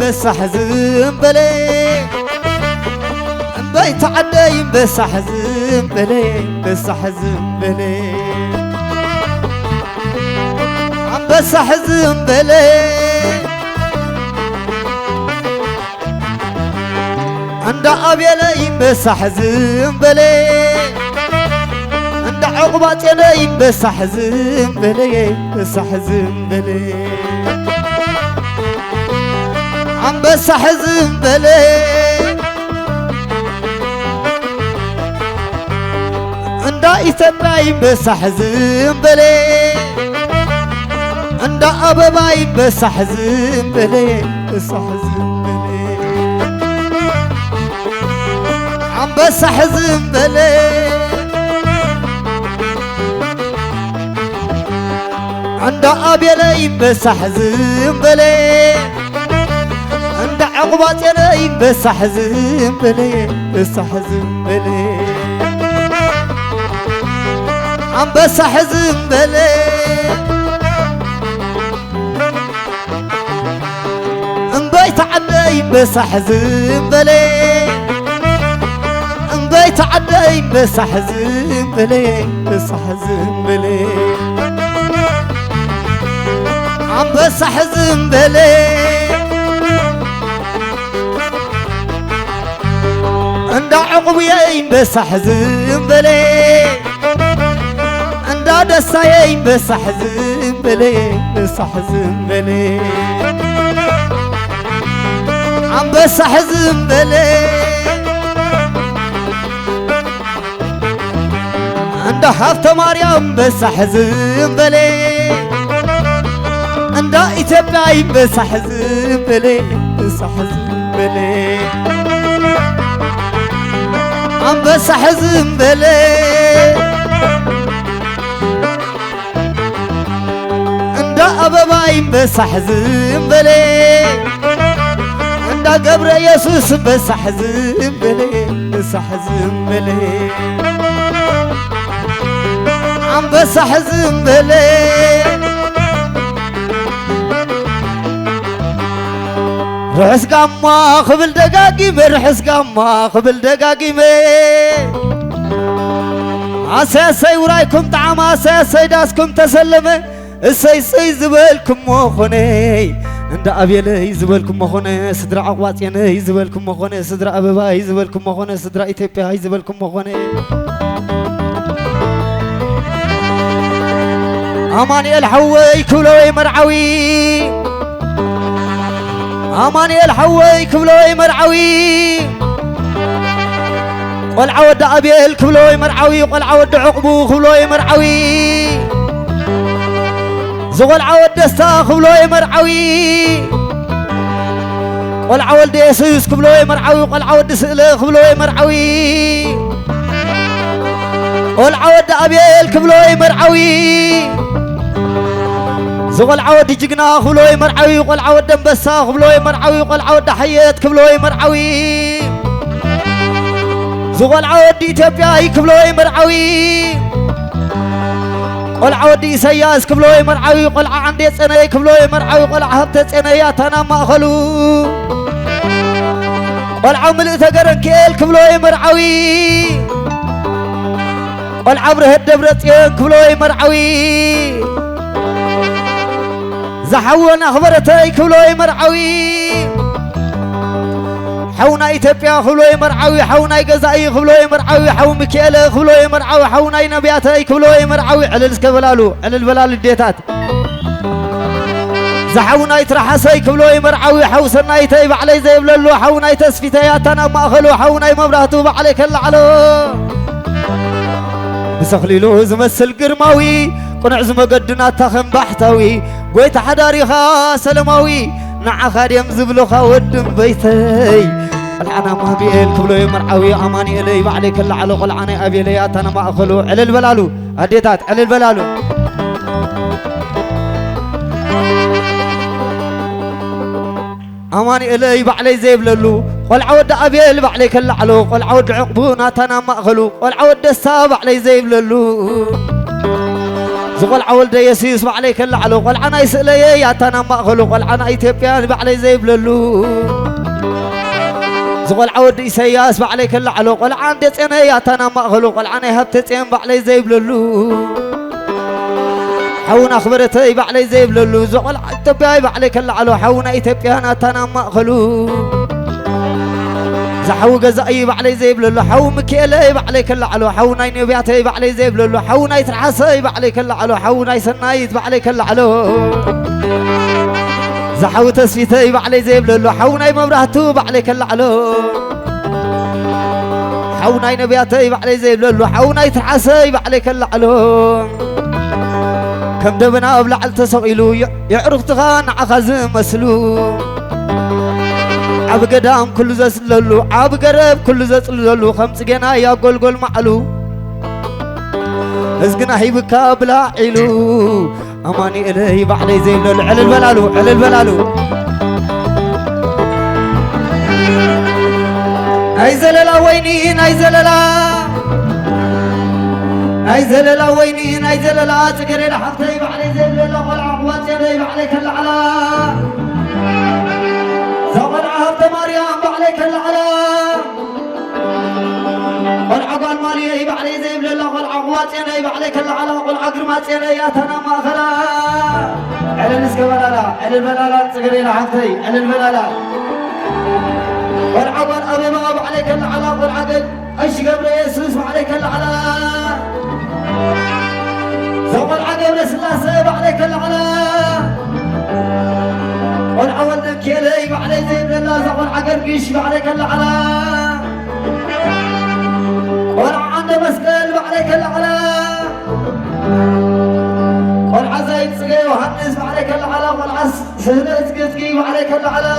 بس حزن بلي بيت عدايم بس حزن بلي بس حزن بلي عم بس حزن بلي عند أبي ليم بس حزن بلي عند عقبات ليم بس حزن بلي بس حزن بلي عم بس حزن بلي عند إتبايم بس حزن بلي عند أبابايم بس حزن بلي بس حزن بلي عم بس حزن بلي عند أبي ليم بس حزن بلي عند عقبات ليم بس حزن بلي بس حزن بلي عم بس حزن بلي انبيت عدايم بس حزن بلي انبيت عدايم بس حزن بلي بس حزن بلي عم بس حزن بلي عند عقبيين بس حزن بلي عند دسايين بس حزن بلي بس حزن بلي عم بس حزن بلي عند حفت مريم بس حزن بلي عند إتباعين بس حزن بلي بس حزن بلي عم بس حزن بلي عند أبابايم بس حزن بلي عند قبر يسوس بس حزن بلي بس حزن بلي عم بس حزن بلي رحس قاما خبل دقاقيمي رحس قاما خبل دقاقيمي عساسي ورايكم طعام عساسي داسكم تسلمي السي زبالكم مخوني عند أبيلي زبالكم مخوني صدر عقواتيني زبالكم مخوني صدر أباباي زبالكم مخوني صدر إيتيبياي زبالكم مخوني أماني الحوي كلوي مرعوي أماني الحوي كبلوي مرعوي والعود أبيل كبلوي مرعوي والعود عقبو كبلوي مرعوي زغل عود دستا كبلوي مرعوي والعود يسوس كبلوي مرعوي والعود سئله كبلوي مرعوي والعود أبيل كبلوي مرعوي زغل عود جقنا خبلوي مرعوي قل عود دنبسا خبلوي مرعوي قل عود حيات كبلوي مرعوي زغل عود إثيوبيا كبلوي مرعوي قل عود سياس كبلوي مرعوي قل عندي صناي كبلوي مرعوي قل عهبت صنايات انا ما اخلو قل عمل تقرنكيل كبلوي مرعوي قل عبره الدبرتين كبلوي مرعوي زحون أخبرتي كبلوي مرعوي حونا إثيوبيا كبلوي مرعوي حونا جزائي كبلوي مرعوي حو ميكيل كبلوي مرعوي حونا نبياتي كبلوي مرعوي على السكبلالو على البلال الديتات زحونا يترحسي كبلو يمرعوي حوسنا يتي بعلي زي بللو حونا يتسفيتياتنا مأخلو حونا يمبرهتو بعلي كل علو بسخليلو زمسل قرماوي قنع زمقدنا تخن بحتاوي قويت حداريخا سلماوي نع خادم زبلوخا ودم بيتي العنا ما بيل كبلو يمرعوي أماني إلي بعلي كل علو قلعاني أبي لياتنا مأخلو على البلالو أديتات على البلالو أماني إلي بعلي زيب للو قل عود أبيل بعلي كل علو قل عود عقبونا تنا مأخلو قل عود الساب بعلي زيب للو زقل عود يسيس بعلي كل علو قل عنا يسألي يا تنا مأخلو قل عنا يتبيان بعلي زيب للو زقل عود يسياس بعلي كل علو قل عن دتين يا تنا مأخلو قل عنا هبتتين بعلي زيب للو حونا خبرتي بعلي زيب للو زقل تبياي بعلي كل علو حونا يتبيانا تنا مأخلو زحو جزائي بعلي زيب للو حو مكيلي بعلي كل علو حونا ينبياتي بعلي زيب للو حونا يترحسي بعلي كل علو حونا يسنايت بعلي كل علو زحو تسفيتي بعلي زيب للو حونا يمبرهتو بعلي كل علو حونا ينبياتي بعلي زيب للو حونا يترحسي بعلي كل علو كم دبنا بلعل تسويلو يعرف تغان عخزم مسلو عب قدام كل زسللو عب قرب كل زسللو خمس جنا يا قول معلو ازقنا هيبكا بلا علو أماني إلهي بعلي زي بلالو على البلالو على البلالو هاي زللا وينين هاي زللا هاي زللا وينين هاي زللا تقري لحظتي بعلي زي بلالو والعقوات يلي بعلي كل علا زغل عهد مريم بعلي كل علا والعقال مالي بعلي زي بلالو والعقوات يلي بعلي كل علا والعقرمات يلي ياتنا ما خلا على النسكة بلالا على البلالا تقري لحظتي على البلالا والعقال أبي ما بعلي كل علا والعقل ايش قبل يسوس بعلي كل علا زغل عقل سلاسة بعلي كل علا والعوض كيلي بعلي زي بلالو زغل عقل قيش بعلي كل علا والعند مسكال بعلي كل علا والعزايد سقي وهنس بعلي كل علا والعس سهلت قتقي بعلي كل علا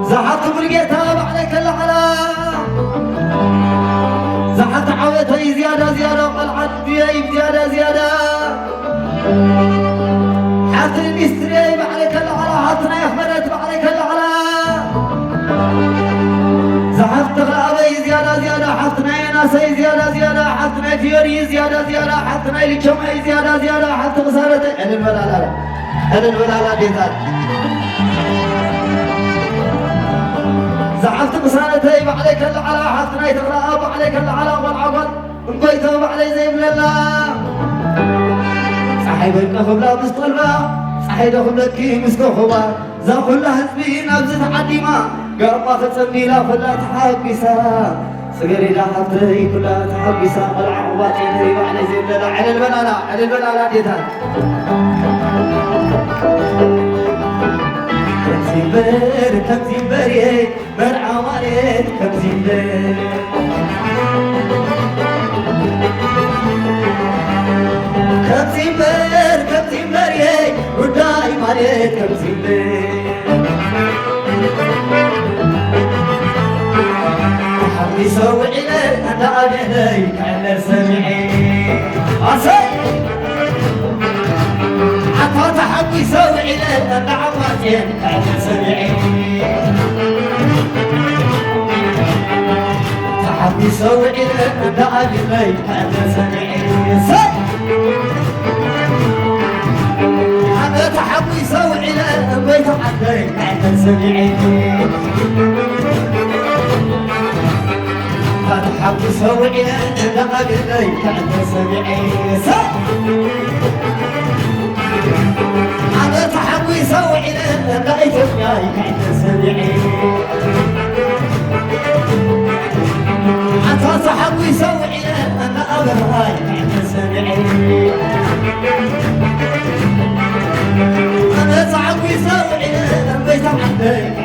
زحت برقيتها بعلي كل علا زحت عويتي زيادة والعد بيي زيادة حطني مستري بعلي كل علا حطني أخبرت بعلي كل علا زحفت غابي زيادة حطني ناسي زيادة حطني فيوري زيادة حطني لكمي زيادة حط غسارتي على البلالة ديتات زحفت غسارتي بعلي كل علا حطني تغراب بعلي كل علا والعقل انقيته بعلي زي بلالله صاحبك خبلا بسطلبا صاحبك خبلكي مسكو خبا زا كل حزبين أبزت عديما قرما ختصني لا فلا تحقسا سقري لا حفتي كلها تحقسا والعقبات ينهي بعلي زي بلالله على البلالة ديتها كم زنبر مرعى ماليت كم زنبر كم زنبر وداي ماليت كم زنبر حبي سوي علي أنا أبيني كأن سمعي أصي حتى حبي سوي علي أنا عماتين كأن سمعي حبي سوي علي أنا أبيني كأن سمعي تحبي يسوي على بيت عندي كأن سمعيني تحبي يسوي على قلبي كأن سمعيني أنا تحبي يسوي على بيت عندي كأن سمعيني أنت تحبي يسوي على أنا أبغاي كأن سمعيني عشان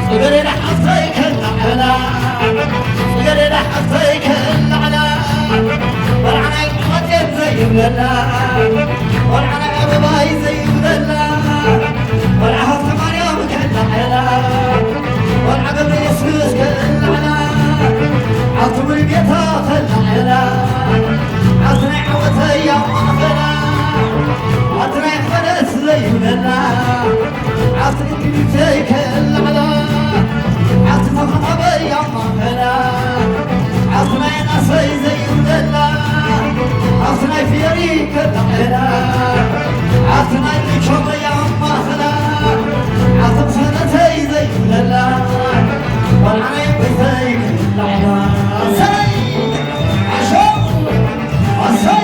صقري حظيك العلا صقري حظيك العلا والعنا يقعد زي مدلع والعنا أبوي زي مدلع والعهد مريم كالعلا والعقب يسوس كالعلا عطم البيتا كالعلا عطني عوتي يا مغفلا عطني خلص زي مدلع عطني كنتي كالعلا عطني خطبي يا مغفلا عطني نصي زي مدلع عطني فيري كالعلا عطني لشوق يا مغفلا عطم سنتي زي مدلع والعين بيتي كالعلا عصي عشو عصي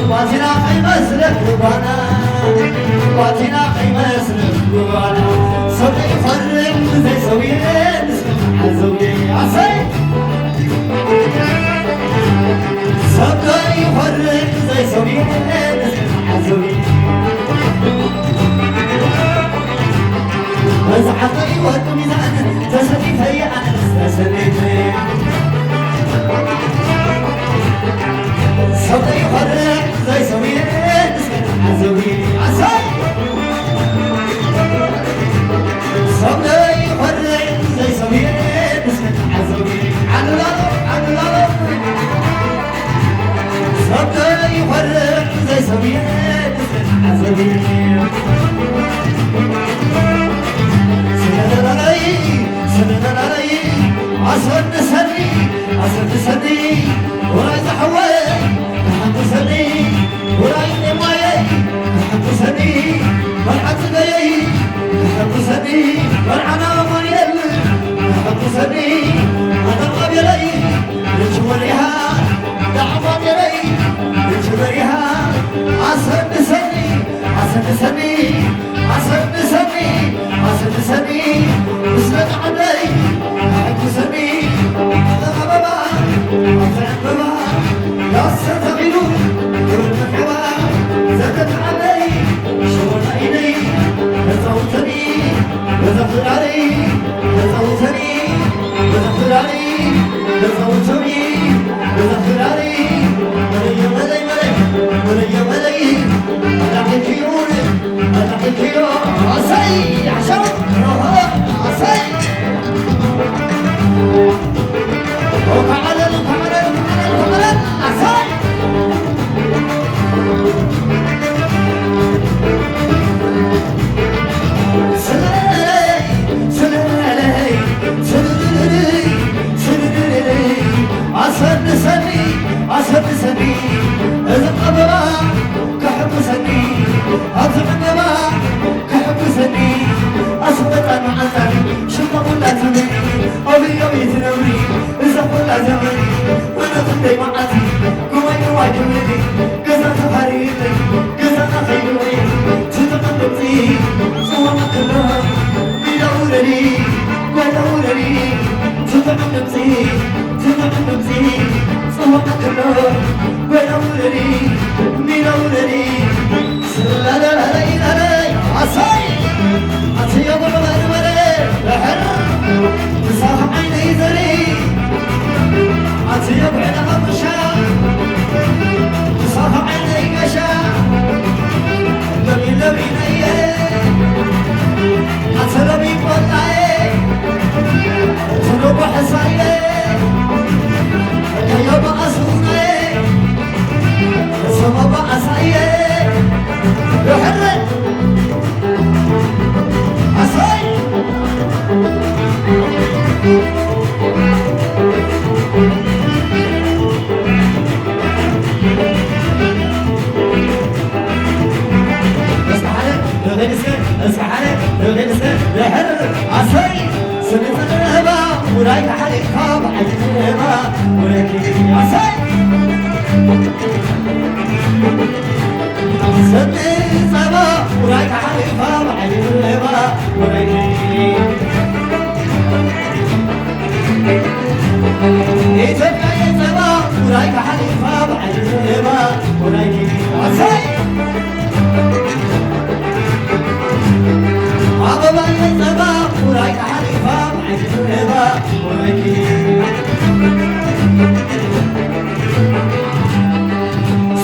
واتنا قيمسلك وانا واتنا قيمسلك وانا صوتي يفرق زي سويين عزوي عصي صوتي يفرق زي سويين عزوي وزحطي والميزان تسدي فيا انا استسلمت صوتي يفرق زي سويين عزوي عصي صوتي يفرق زي سويين عزوي عدلالو عدلالو صوتي يفرق زي سويين عزوي سننالي سننالي عصر نسني عصر نسني وراي تحوي حمسني وراي ماي حمسني والعز جاي حمسني والعنا مريم حمسني انا قبلي لجوريها دعوة لي لجوريها عصر نسني عصر نسني عصر نسني عصر نسني اسمك عدي حمسني هذا بابا عصر بابا سمي صبا ورايك حليفة بعد الهبا ورايك إيتوبيا صبا ورايك حليفة بعد الهبا ورايك عساي عبابا صبا ورايك حليفة بعد الهبا ورايك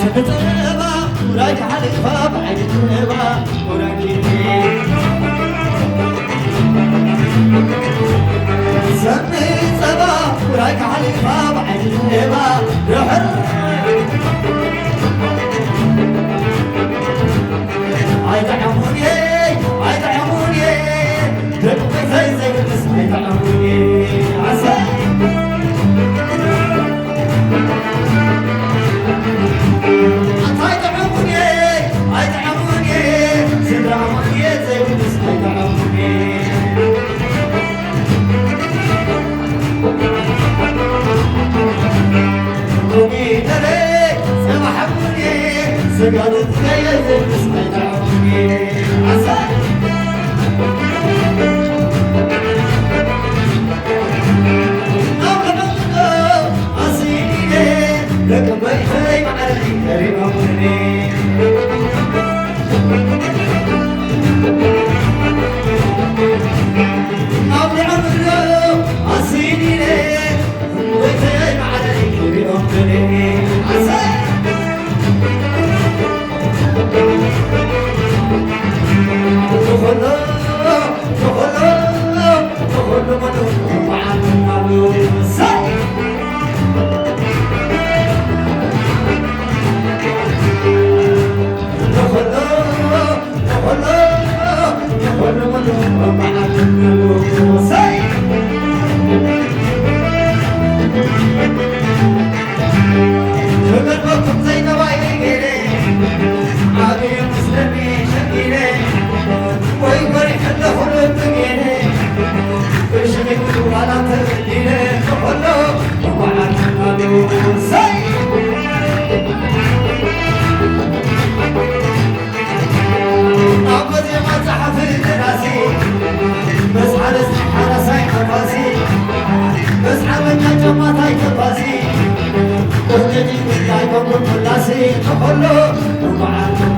سبت الهبا ورايك حليفة بعد الهبا ورايك سمي صبا ورايك حليفة بعد الهبا روح عيدعموني عيدعموني ربي زي الاسم عيدعموني عسى عيدعموني عيدعموني سدعموني زي الاسم عيدعموني رومي تري سمحوني سقطت زي الاسم عيدعموني عسى لكن بيتي معلي كريم أمرني أمري عمرو عصيني ليه بيتي معلي كريم أمرني عسى تخلو منو معلو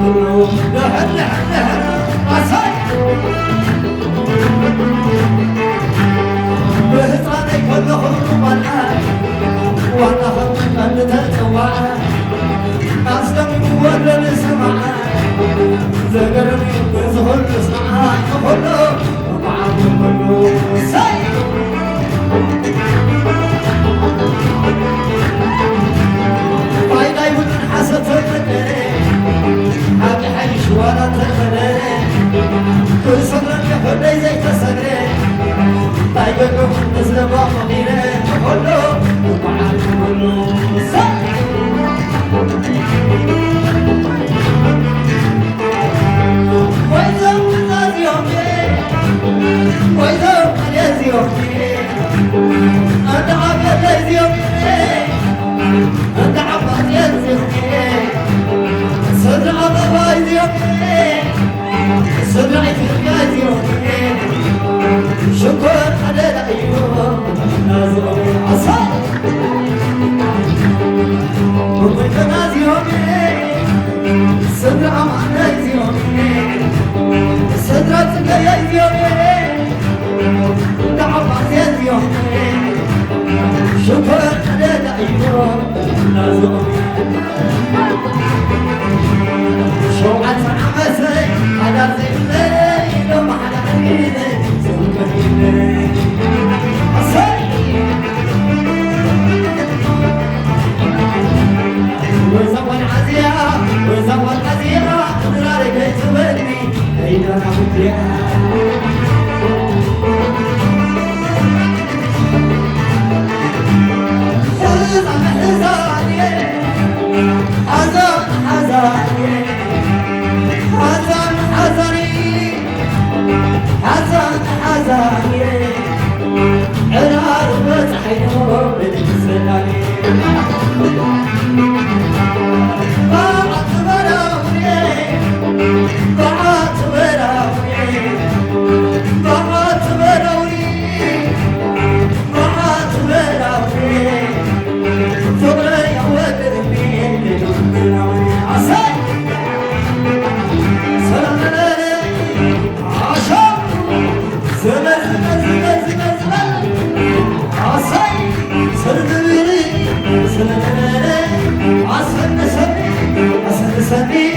سني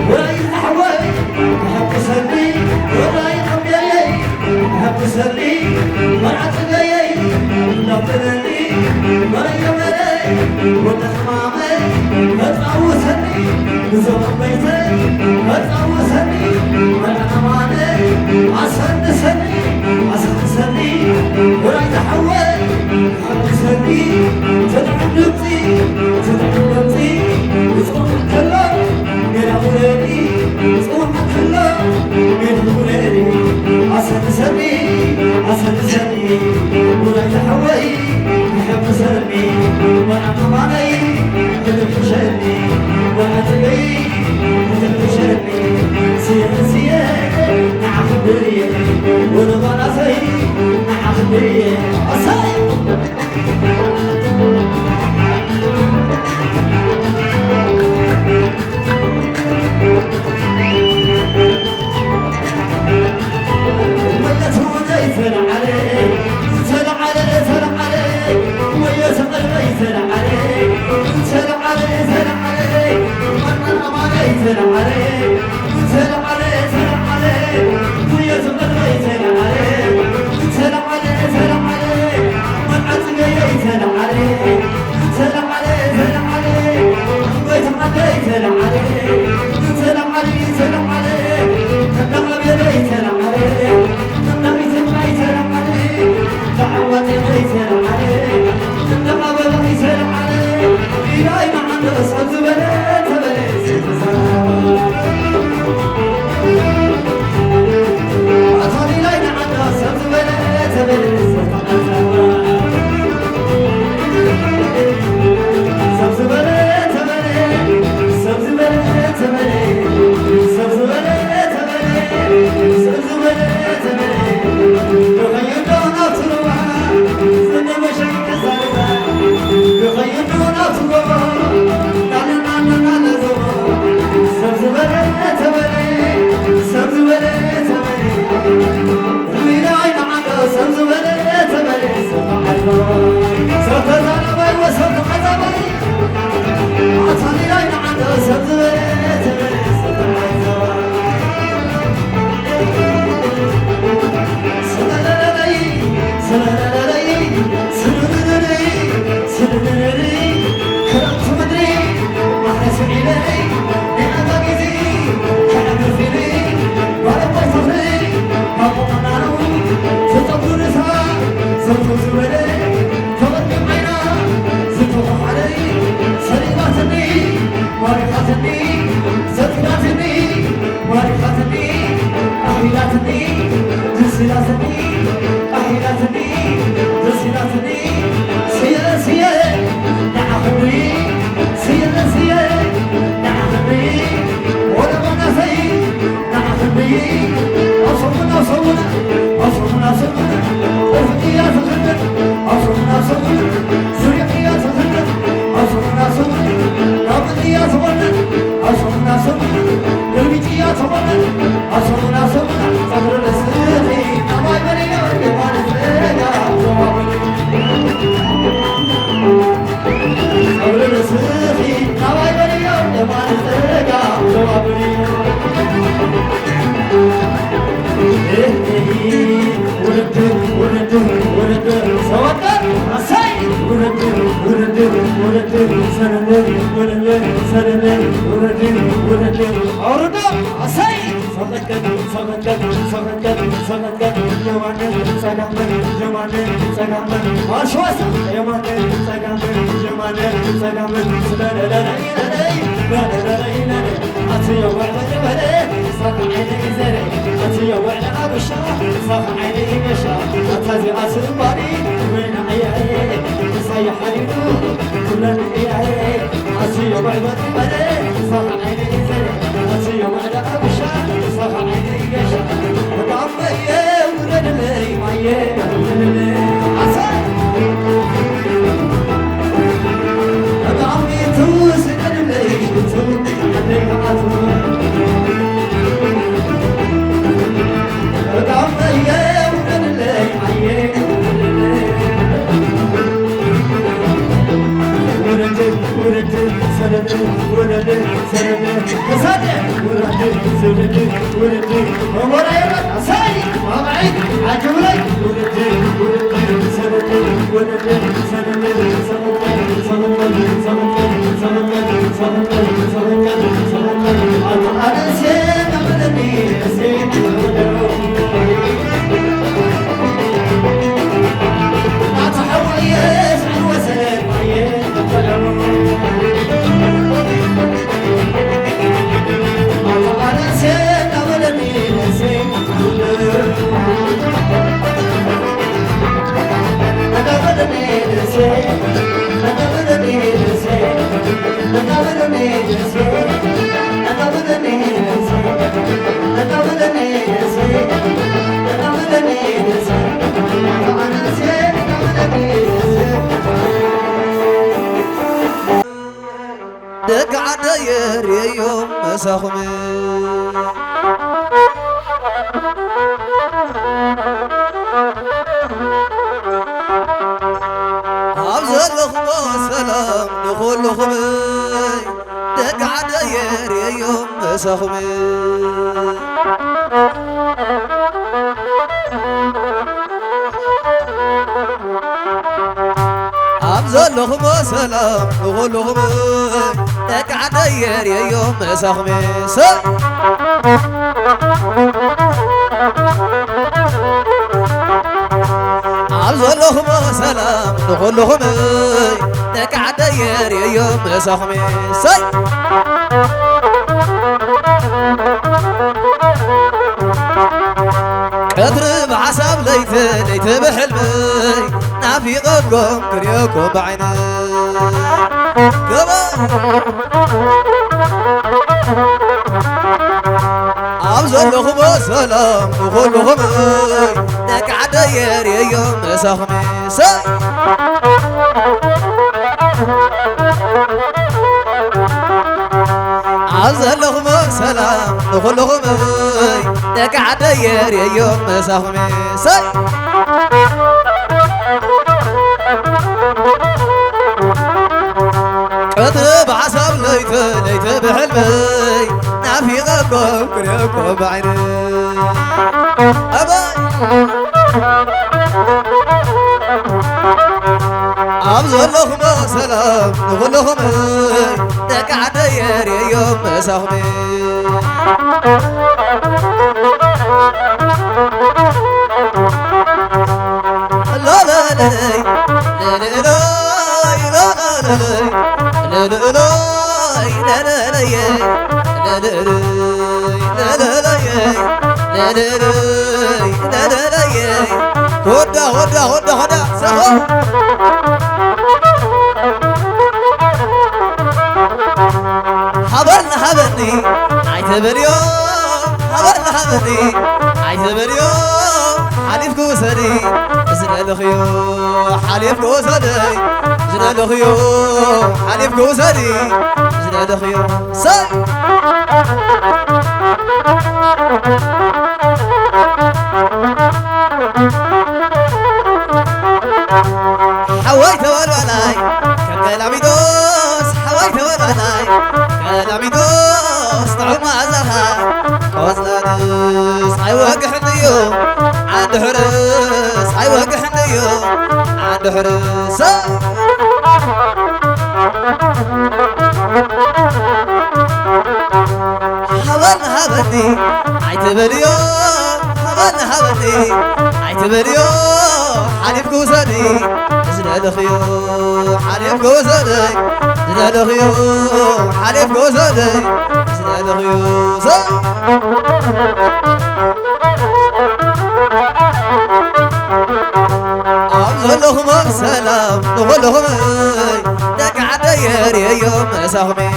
ولا يتحول حب سني ولا يقبلي حب سني ولا تغيي نبلني ولا يملي وتحمامي أتعوسني زوج بيتي أتعوسني ولا أماني عسنسني ولا يتحول حب سني تدعم نفسي صوم كله من أولادي صوم كله من أولادي عسل سني ولا يحوي يحب سني ولا طماني يدخشني ولا تبي يدخشني سيا نعخبري ولا غناسي نعخبري أصاي ورد دق عداير يوم مساخمي أبزل لخم سلام نخل لخمي دق عداير يوم مساخمي أبزل لخم سلام نخل لخمي دق عداير يوم مساخمي عبزلهم سلام نقولهم دك عداير يوم مساخمي قدر بعصاب ليت بحلمي نافي غبكم كريكم بعيني عبزلهم سلام نقولهم دك عداير يوم مساخمي عبزلهم سلام نقولهم دك عداير يوم مساخمي كتب عصب ليت بحلمي نافي غبكم كريكم بعيني أباي أبزلهم سلام نقولهم دك عداير يوم مساخمي لا لا لا لا لا لا لا لا لا هدا هدا هدا هدا سهو حبلني عيتبر يوم حبلني عيتبر يوم حليف كوسري زنا الخيو حليف كوسري زنا الخيو حليف كوسري زنا الخيو سي حوايت والولاي كالعميدوس حوايت والولاي كالعميدوس طعم عزها كوزلانس عيوق حنيو عند حرس عيوق حنيو عند حرس حبلنا هبني عيتبليو حبلنا هبني عيتبليو حليف كوسني زنا الخيو حليف كوسني زنا الخيو حليف كوسني زنا الخيو أبزلهم سلام نقولهم دك عداير يوم مساخمي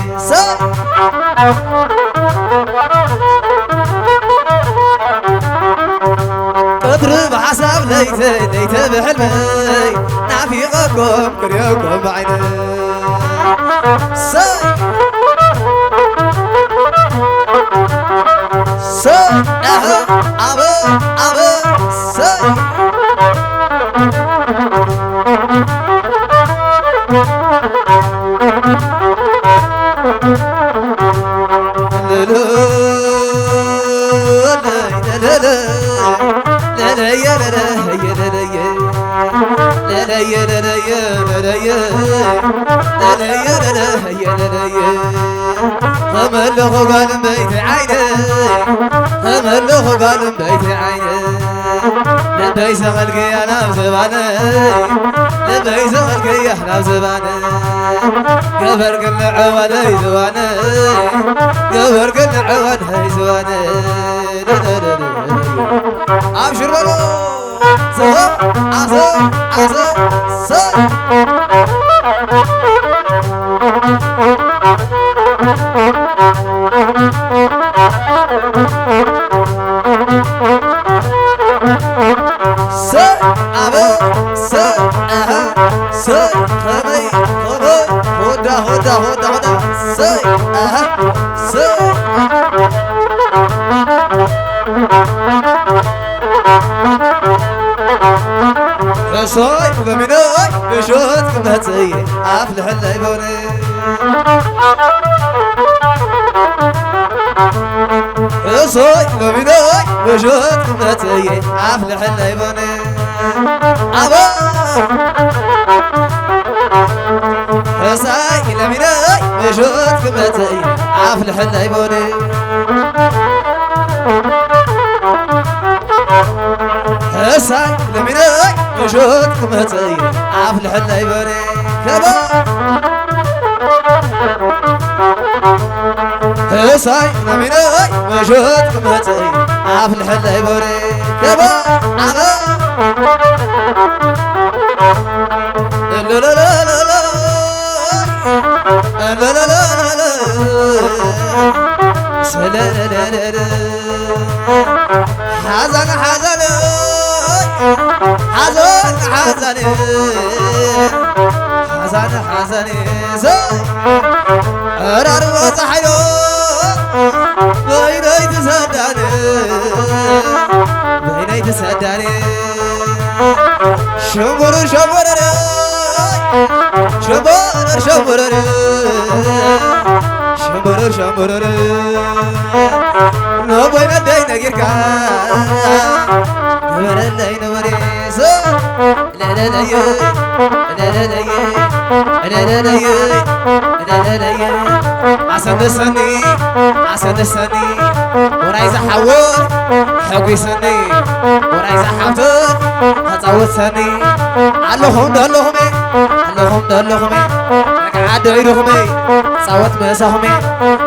قدر بحساب ليت بحلمي نافي غبكم كريكم بعيني هملخ قال بيت عيني هملخ قال بيت عيني لبي سغلك يا نام زباني لبي سغلك يا نام زباني قبر كل عواد هي زباني قبر كل عواد هي زباني ابشر بلو سوا عصا عصا سوا صاي بمناي بشوت كمتي أفلح الليبوني صاي بمناي بشوت كمتي أفلح الليبوني أبا صاي بمناي بشوت كمتي أفلح الليبوني صاي بمناي بشوت كمتي أفلح الليبوني كبا صاي بمناي بشوت كمتي أفلح الليبوني كبا لا لا لا لا لا لا لا لا لا لا حزن حزن حزن حزن حزن حزن زي أرار وصحيو بيني تصدقني بيني تصدقني شمر شمر شمر شمر شمر شمر نو بين الدين غيرك نور الدين وريس لا لا لا لا لا لا لا لا عسل السني عسل السني ورايز حول حقي سني ورايز حوتر هتصوت سني اللهم دلهم اللهم لك عاد يدهم صوت مسهم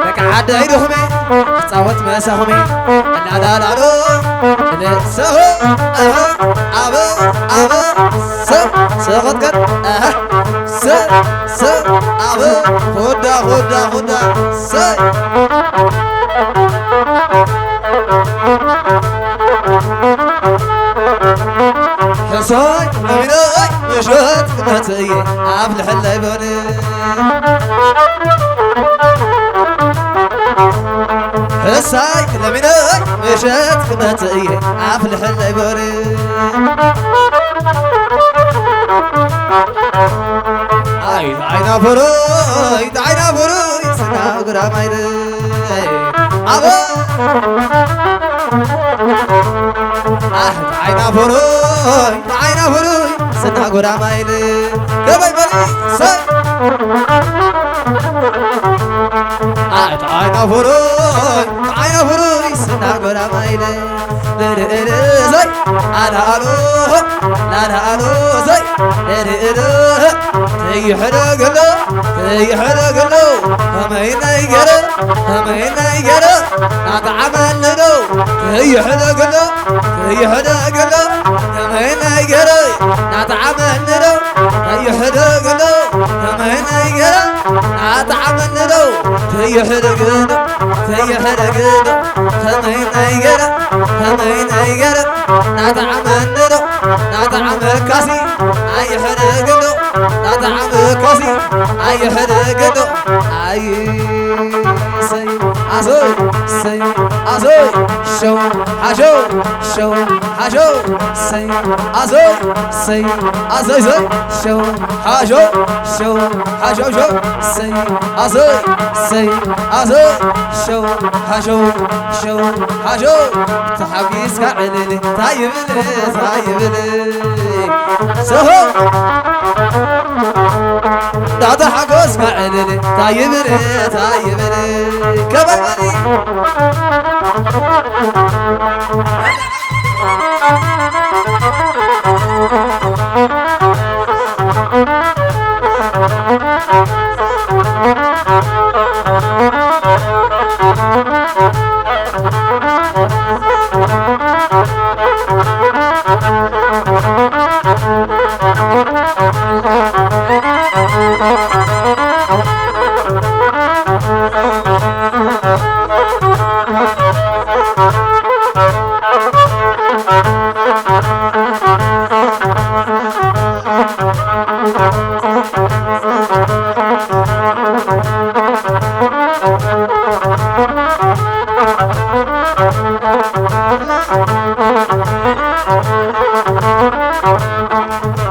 لك عاد يدهم صوت مسهم لا لا لا لا سه ابا ابا سقط قد س ابا هدا س حصاي مناي مشوت كمتي أفلح الليبوني حصاي مناي مشوت كمتي أفلح الليبوني عينا فروي عينا فروي سنا قرام أبا عينا فروي سنا قرام كباي بلي ساي عينا فروي سنا قرام زي أنا ألو لا ألو زي تيحرق له همين يقرأ نتعمل له تيحرق له همين يقرأ نتعمل له تيحرق له همين يقرأ نتعمل له تيحرق له همين يقرأ نتعمل له نتعمل كاسي أيحرق له نتعمل كاسي أيحرق له أي سي عزوي سي عزوي شو حشو شو حشو سي عزوي سي عزوي زي شو حشو شو حشو شو سي عزوي سي عزوي شو حشو شو حشو تحبيس كعللي طيبلي طيبلي سهو دادا حقوس كعللي طيبلي طيبلي كبرني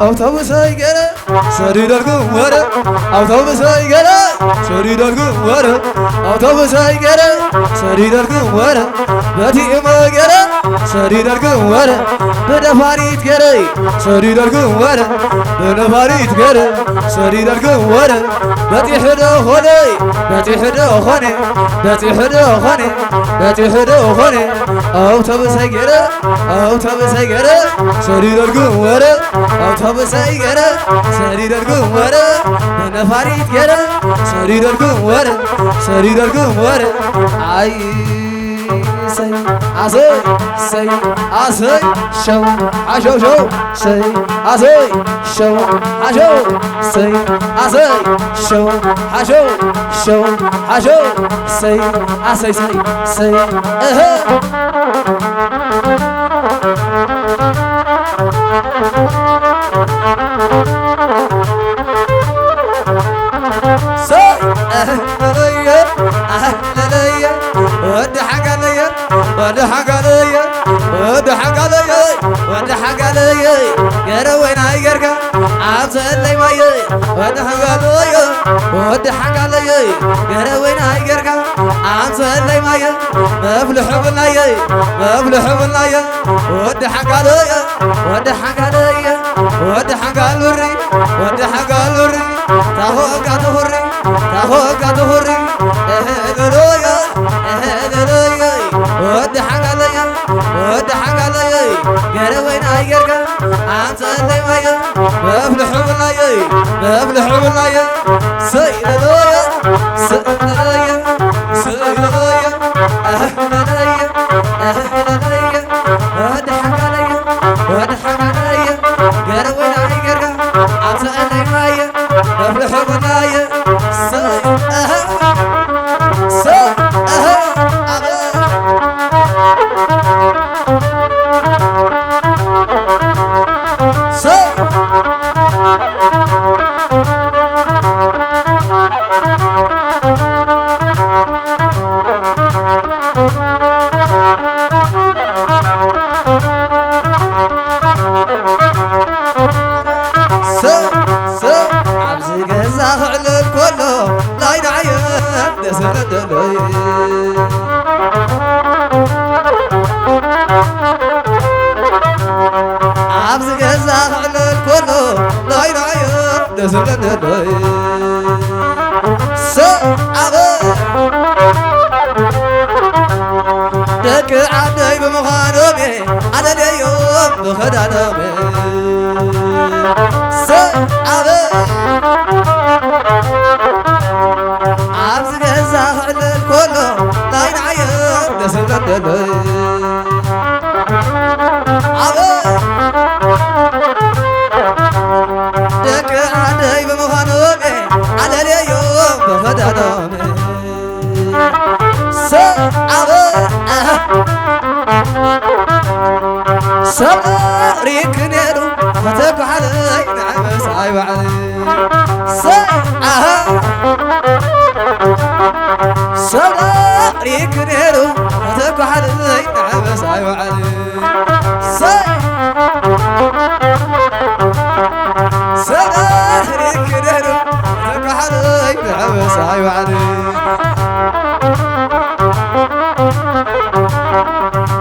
أوتوبوس هيجرة سرير الجوارة أوتوبوس هيجرة سرير الجوارة أوتوبوس هيجرة سرير الجوارة بدي ما جرة سرير الجوارة بدفاريت جرة سرير الجوارة بدفاريت جرة سرير الجوارة بدي حدا خاني بدي حدا خاني بدي حدا خاني بدي حدا خاني أوتوبوس هيجرة أوتوبوس هيجرة سرير الجوارة أوتوبوس هيجرة سرير الجوارة بدفاريت جرة سرير الجوارة سرير الجوارة عاي سي عزي سي عزي شو عشو شو سي عزي شو عشو سي عزي شو عشو شو عشو سي عزي سي سي ودي حق علي ودي حق علي ودي حق علي ودي حق علي يا وين هيرجع عبد اللي ماي ودي حق علي ودي حق علي يا وين هيرجع عبد اللي ماي مبلح بالله مبلح بالله ودي حق علي ودي حق علي ودي حق علوري ودي حق علوري تاهو قادوري تاهو قادوري درويا درويا ودي حق علي ودي حق علي يا وين هيرجع عبد اللي ماي مبلح بالله مبلح بالله سيد درويا سيد درويا سيد درويا أهلنايا أهلنايا ودي حق علي ودي حق علي يا وين هيرجع عبد اللي ماي مبلح بالله سيد عبز جزا على الكل لا يرايا دزلنا لاي سعبا دك عدي بمخانومي على اليوم بخدانومي سعبا عبز جزا على الكل لا يرايا دزلنا لاي دك عدي بمخانومي على اليوم بخدانومي سعبا صبري كنيرو فتك علي نعم صايب علي صبري ريكنيرو تكو حدي نعبس أيوة علي سدا ريكنيرو تكو حدي نعبس أيوة علي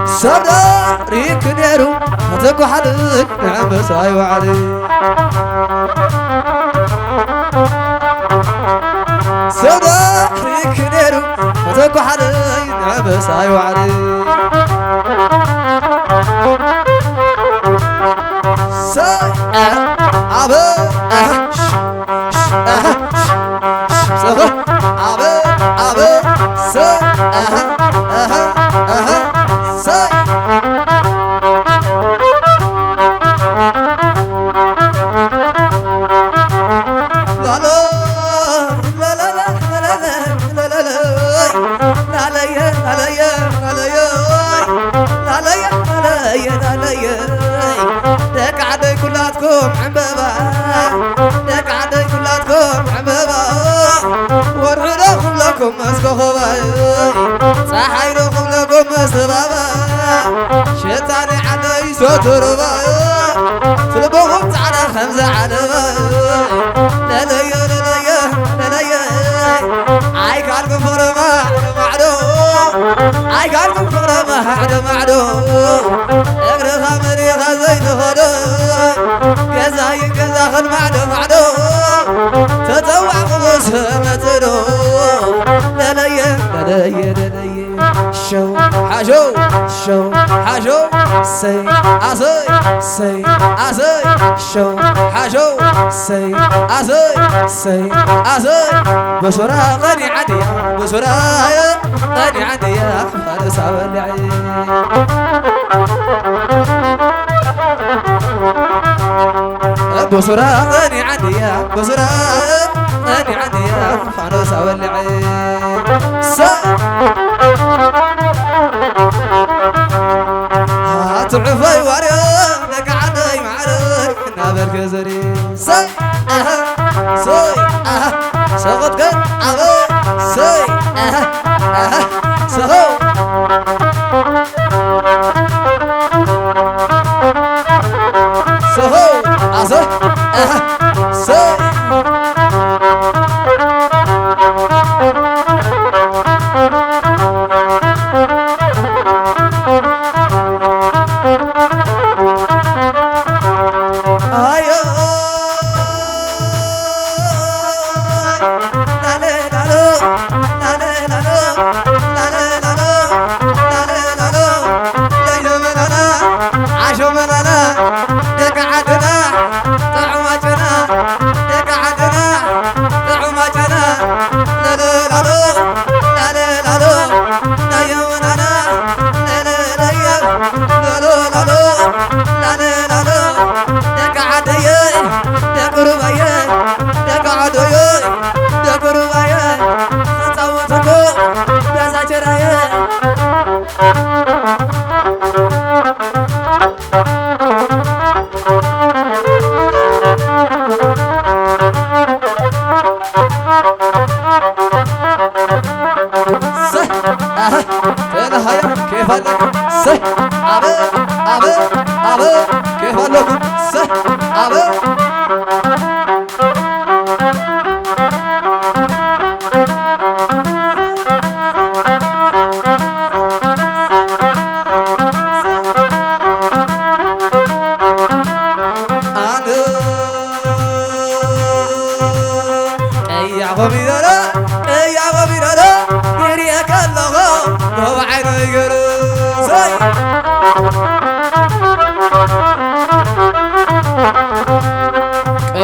سدا ريكنيرو تكو حدي نعبس أيوة علي سودا ريكنيرو فتكو حدي نعبس أيوة علي ساي عبا عبا عبا ساي ساي دك عدي كلاتكم عبابا دك عدي كلاتكم عبابا ورحلكم لكم مسكوبا صحيركم لكم مسبابا شيطاني عدي ستربا تلبوهم تعالى خمسة عدبا لا لا يا لا لا يا لا لا يا عاي كاركم فرما معدو عاي كاركم فرما عدو معدو اقرا خمري خزين خدو كزاي كزا خل معدو معدو تتوع قوس متدو لا لا يا لا لا يا لا لا يا شو حشو شو حشو سي عصي سي عصي شو حشو سي عصي سي عصي بسرعة غني عديا بسرعة غني عديا فارس عولعي بسرعة غني عديا بسرعة غني عديا فارس عولعي تعفي وريا لك عدي معرك نابر كزري سي سي سقط قد عبي سي سهو سهو عزي سي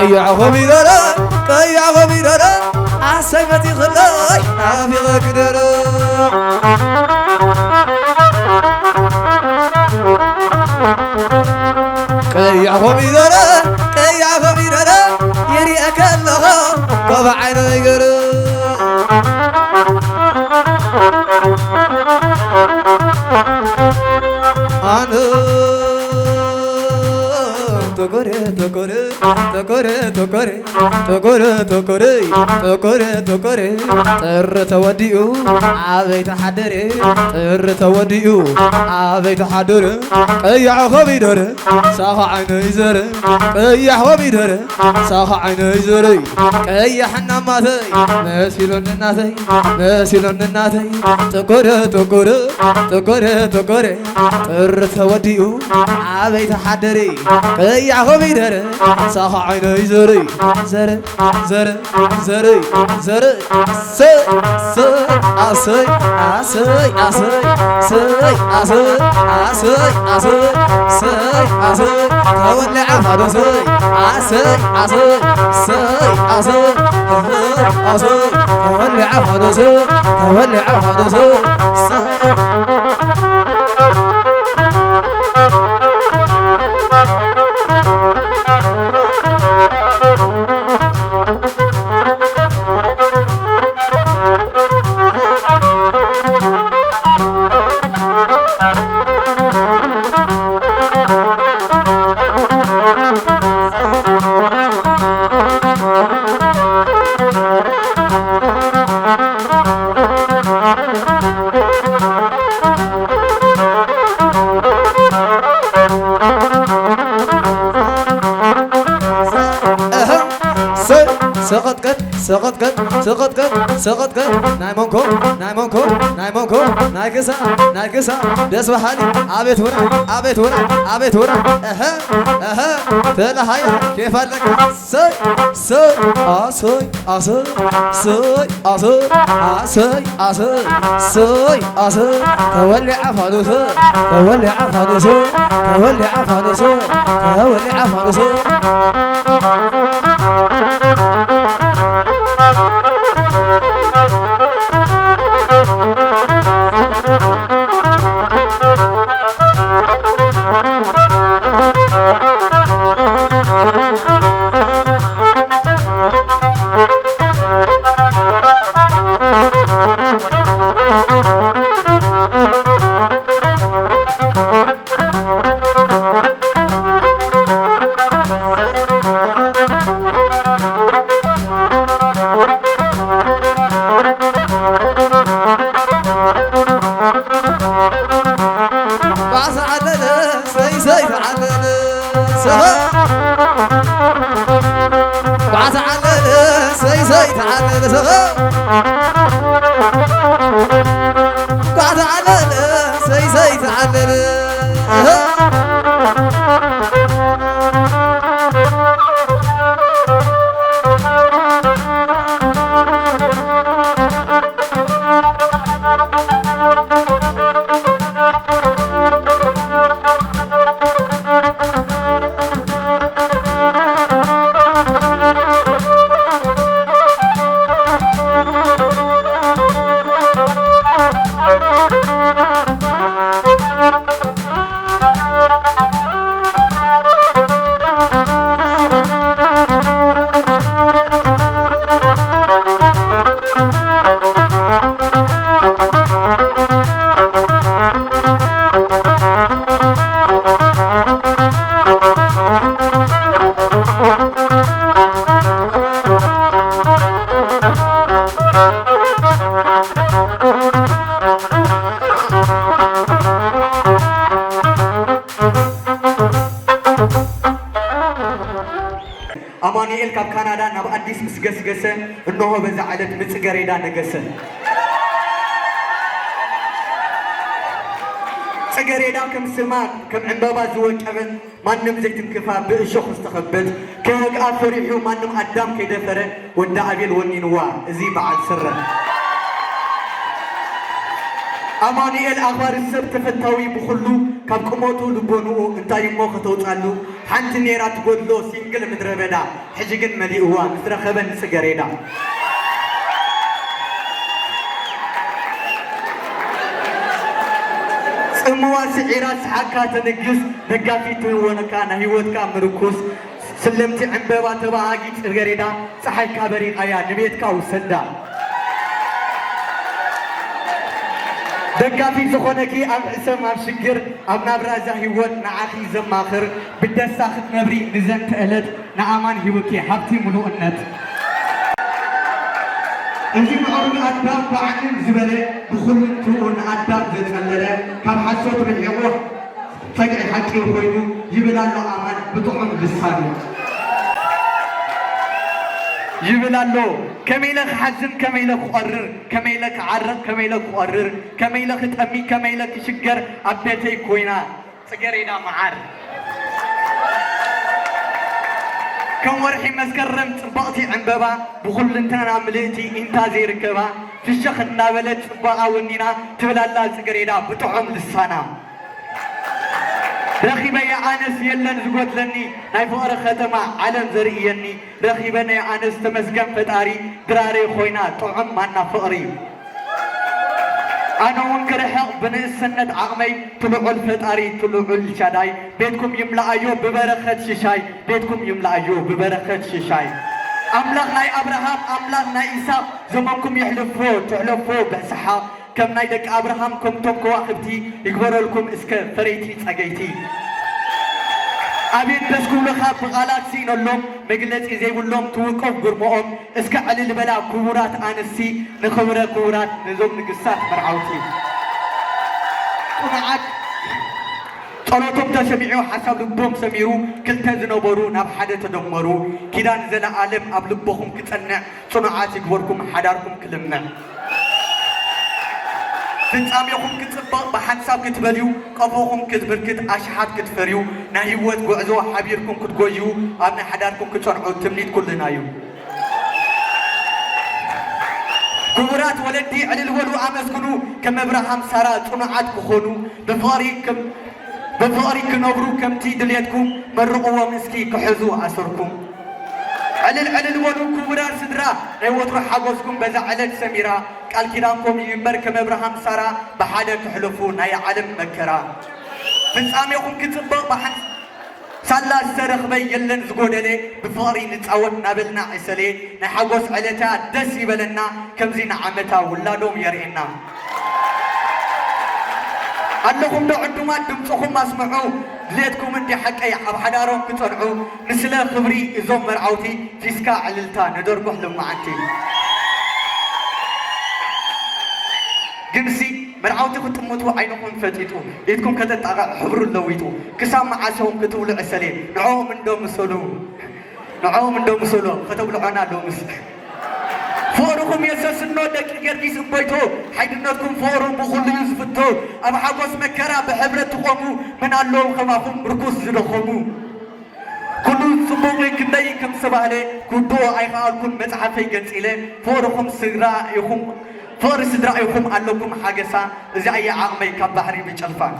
كيع غبيرة كيع غبيرة عسيمتي خلاي عافي غكدرة كيع غبيرة يري أكلها طبع عيني قرة تكوري تكوري تكوري تكوري تكوري تكوري تكوري تكوري طر توديو عبيت حدري طر توديو عبيت حدري قيح وبيدر صاح عيني زري قيح وبيدر صاح عيني زري قيح النماثي مسيلون الناثي مسيلون الناثي تكوري تكوري تكوري تكوري طر توديو عبيت حدري قيح وبيدر صاح عيني زري زري زري زري زري سي سي عسي عسي عسي سي عسي عسي عسي سي عسي تولع هذا سي عسي عسي سي عسي عسي تولع هذا سي تولع هذا سي سقط سقط نايمونكو نايمونكو نايمونكو نايكسا نايكسا دس بحالي عبيت هنا عبيت هنا عبيت هنا تلا هاي كيف لك سي سي اسي اسي سي اسي اسي اسي سي اسي تولع فانوس تولع فانوس تولع فانوس تولع فانوس أمانيل كاب كندا نبى أديس مسجس جسة إنه هو بزعلت متجريدا نجسة تجريدا كم سماك كم عندما زوج أبن ما نمزج تنكفى بشخص استخبت كهج أفريحو ما نم أدم كده فرق ودا أبيل ونينوا زي بعد سره أمانيل أخبار السبت فتاوي بخلو كم كموتو لبونو انتا يمو خطوطالو حانت نيرات قدلو سينجل مدربدا حجيقن مليئوا مترخبن سجريدا سموا سعيرات حكا تنقص دقافيتو ونكانا هيوتكا مركوس سلمتي عمبابا تباقي سجريدا صحي كابرين ايا نبيتكا وسندا دقافي زخونكي أب عسم أب شجر أب نبرة زهيوت نعاخي زماخر بدساخت نبري نزنت ألد نعمان هيوكي حبتي ملوءنت أنتي معروض أداب بعلم زبالة بخل تون أداب زتملله كم حسوت من يوم فجأة حكي وخينو يبلا له أمان بطعم لسانه يبلا له كميلك حزن كميلك قرر كميلك عرق كميلك قرر كميلك تأمي كميلك شجر أبيتي كوينا سجرينا معار كم ورحي مسكرم تبقتي عنببا بخل انتنا ملئتي انتا زي ركبا في الشيخ النابلت تبقى ونينا تبلا الله سجرينا بطعم لسانا رخيبا يا أنس يلن زقوت لني ناي فقر ختمة علم زريني رخيبا يا أنس تمسكن فتاري دراري خوينا طعم مانا فقري أنا وانكر حق بني السنة عقمي طلعوا الفتاري طلعوا الشداي بيتكم يملأ أيوب ببركة ششاي بيتكم يملأ أيوب ببركة ششاي أملاخنا أبراهام أملاخنا إيسا زمانكم يحلفوا تعلفوا بصحة كم نايدك أبراهام كم توم كواخبتي يكبروا لكم إسك فريتي تساقيتي أبيت بس كلها بغالات سين اللوم مجلس إزاي واللوم توقف قرمهم إسك على البلا كورات آنسي نخبرة كورات نزوم نقصات مرعوتي ونعاد صلاتهم تسمعوا حسب لبهم سميرو كل تزنبرو ناب حدا تدمرو كده نزل عالم قبل لبهم كتنع صنعات يكبركم حداركم كلمنا فنساميكم كتصبق بحنساب كتبليو قفوكم كتبركت أشحات كتفريو ناهيوات قعزو حبيركم كتقويو أبنى حداركم كتصنعو تمنيت كلنا يو كبرات ولدي على الولو أمسكنو كم إبراهام سارة صنعات كخونو بفاري كنبرو كم تيدليتكم مرقوا مسكي كحزو عصركم على الولو كبرات سدرا نيوت روح حقوسكم بزا على سميرا قال كلامكم يمبر كم إبراهام سارة بحاجة تحلفون هاي عالم مكرا فنساميكم كتبق بحن سالا السرخ بي يلن زقودلي بفاري نتعود نابلنا عسلي نحقوس علتا دسي بلنا كم زين عمتا ولا دوم يرئنا أنكم دعوتما دمتكم اسمعوا ليتكم انتي حقا يحب حدارهم كتنعوا نسلا خبري إزوم مرعوتي تيسكا عللتا ندور بحلم معانتي جنسي مرعوتي كنت موتوا عينكم فتيتوا ليتكم كذا تاغا حبر اللويتوا كسام معاسهم كتولوا عسلين نعوهم من دوم سولو فتولوا عنا دوم فوركم يسس النودك يركيس بيتو حيدناتكم فورهم بخل يزفتو أبا حقوس مكرا بحبرة تقوموا من اللوم خماكم ركوس زلخومو كلو سبوغي كندي كم سبالي كدو عيخالكم متعفي قنسيلي فوركم سدرائكم فور سدرائكم ألوكم حاجسا زي عقمي كبحري بجلفان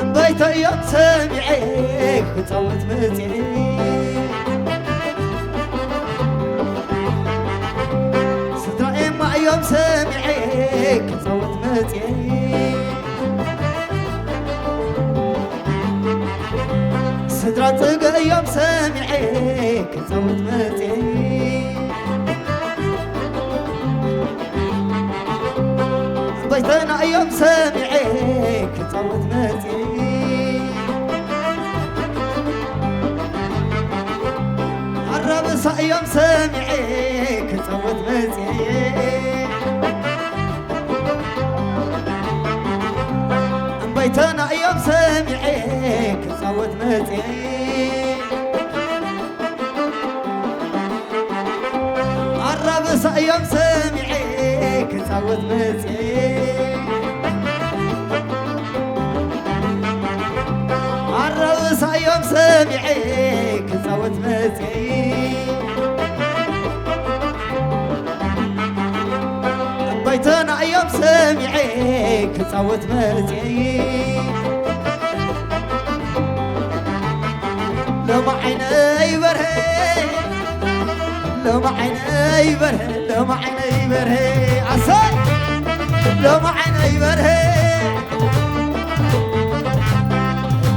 بيت يوم سامعيك بتصوت متي صدري مع يوم سامعيك بتصوت متي صدري طق يوم سامعيك بتصوت متي بيتنا يوم سامعيك تصوت متي الربص يوم سامعيك تصوت متي بيتنا يوم سامعيك تصوت متي الربص يوم سامعيك تصوت متي الربص يوم سامعيك تصوت متي بيتنا يوم سامعيك تصوت متي لما عيني برهي لما عيني برهي لما عيني برهي عساي لما عيني برهي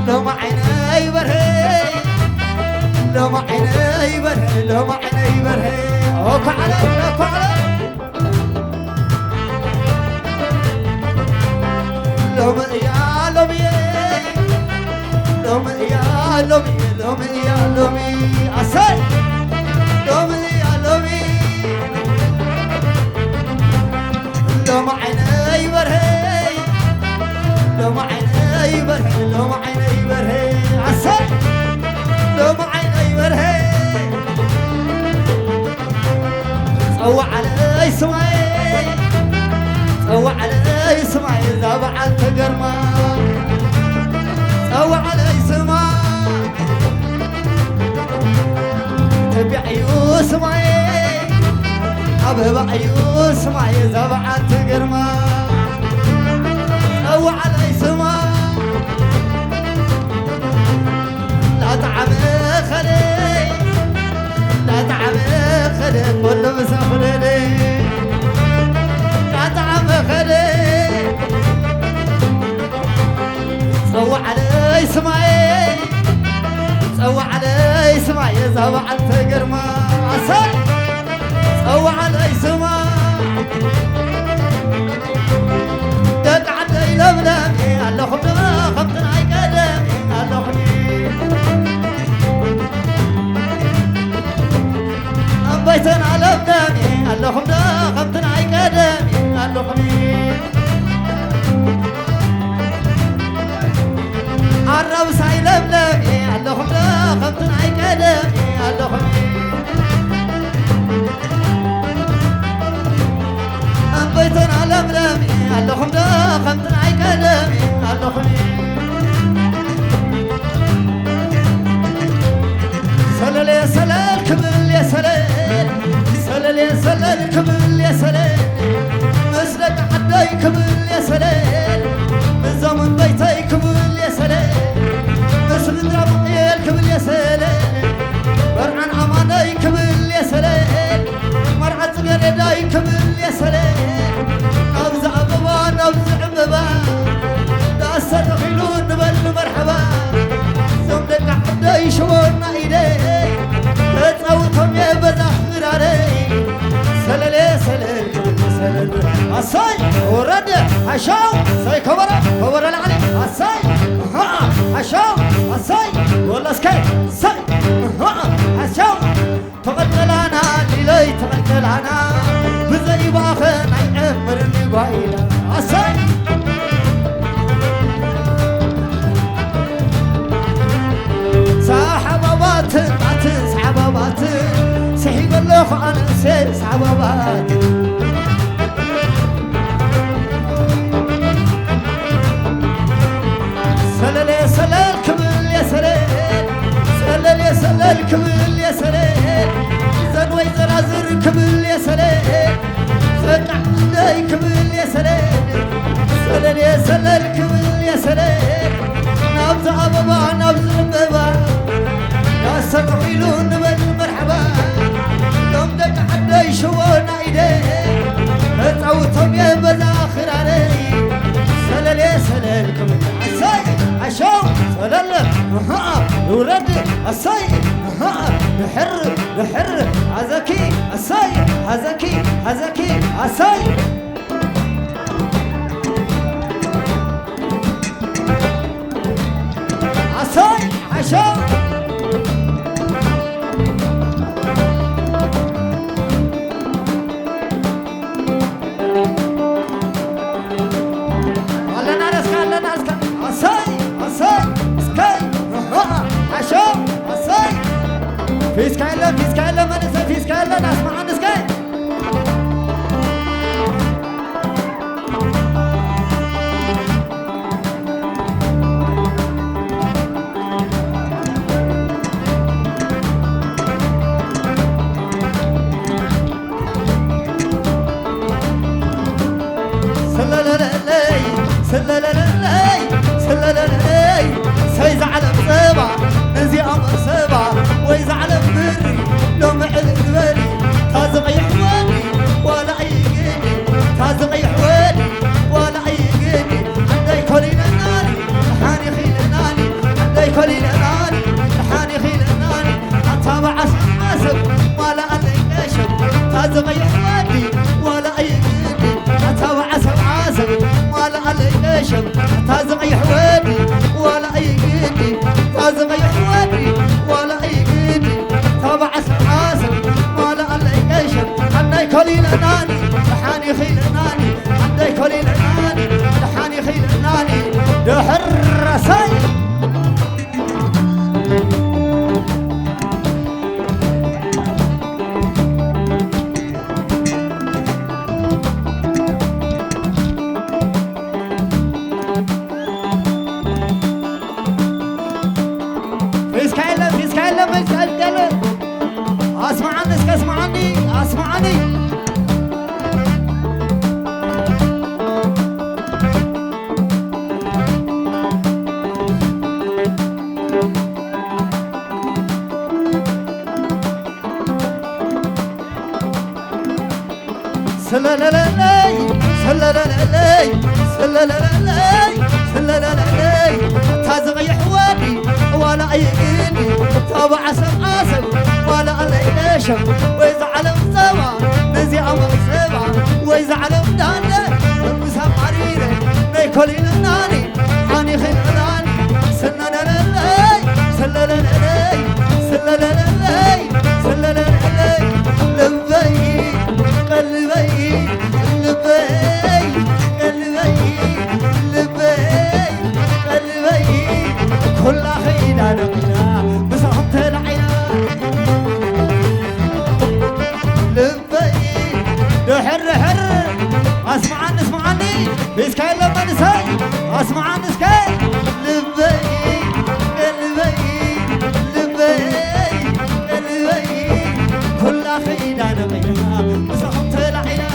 لما عيني برهي لما عيني برهي لما عيني برهي اوك علي اوك علي لما يا لمي لما يا لمي لما يا لمي عساي لما يا لمي لما عيني برهي لما عيني برهي لما عيني برهي عساي لما عيني برهي صوى علي سمعي صوى علي سمعي إذا بعد تقرما صوى علي سمعي تبي عيون سمعي حبيب عيون سمعي إذا بعد تقرما صوى علي سمعي لا تعمي خلي لا تعمي خلي كل مسافرني لا تعمي خلي صوى علي سمعي صوى علي سمعي إذا بعد تقرما عسل صوى علي سمعي دق عدي لملمي الله خبنا خبتنا عيقدمي الله خبني أنبيتنا لملمي الله خبنا خبتنا عيقدمي الله خبني عرب سعي لملمي الله خبنا خبتنا عيقدمي الله خبني أنبيتنا لملمي الله خبنا خبتنا عيقدمي الله خبني سلل يا سلل كمل يا سلل سلل يا سلل كمل يا سلل مسلك عدي كمل يا سلل من زمن بيتي كمل يا سلل مسل دربي كمل يا سلل برعن عماني كمل يا سلل مرعى صغيري كمل يا سلل نبز عببا نبز عببا داسة خيلون نبل مرحبا زملك عدي شورنا إيدي تصوتهم يا بزاخر علي سلل سلل سلل عصاي ورد عشاو ساي كبر العلي عصاي ها عشاو عصاي والله سكاي ساي ها عشاو تقتلنا ليلي تقتلنا بزي باخن عمرني بايلا عصاي صاحبات صحبات سحيب الله عن سير صحبات سلل يا سلل كمل يا سلل سلل يا سلل كمل يا سلل زنوي زرازر كمل يا سلل زنع عندي كمل يا سلل سلل يا سلل كمل يا سلل نبز أبابا نبز أبابا لا سقعيلون نبل مرحبا يوم دك عدي شوانا ايدي اتعوتهم يا بزاخر علي سلل يا سلل كمل عساي عشاو سلل ها ورد عساي ها نحر عزكي عساي عزكي عساي عساي عشاو فيسكايلا منسى فيسكايلا نسمع عن سكاي سيزعل بصبع نزي أمر سبع ويزعل بري يشم تازغ يحودي ولا أي قدي تازغ يحودي ولا أي قدي تابع سعاسم ولا أي يشم عندي كليل ناني لحاني خيل ناني عندي كليل ناني لحاني خيل ناني دحر رساي اسمعني سلالالي سلالالي سلالالي سلالالي تازغ يحواني ولا أي قيني تابع سمعاسم ولا علي نشم ويزعلم سوا نزي أمر سوا ويزعلم دانا ومسام عريري نيكولي لناني حاني خيل لناني سلالالي سلالالي سلالالي سلالالي لبي قلبي لبي قلبي لبي قلبي كل حين نقنا بصهم تلعينا لبي دحر حر اسمعني بيسكاي لما نساي اسمعني سكاي لبي قلبي لبي قلبي كل حين نقنا بصهم تلعينا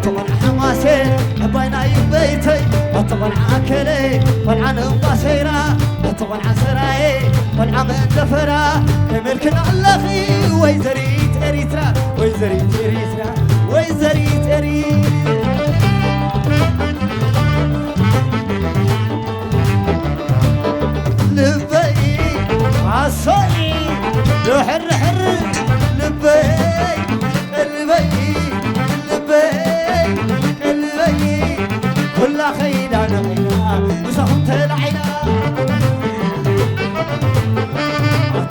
طبعا حماسي باينا بيتي طبعا عاكلي والعن بصيرة طبعا عسراي والعم دفرة ملكنا اللخي ويزريت اريترا ويزريت اريترا ويزريت اريترا لبي عصاي حر حر لبي قلبي لبي قلبي كل خينا نغينا وسهم تلعينا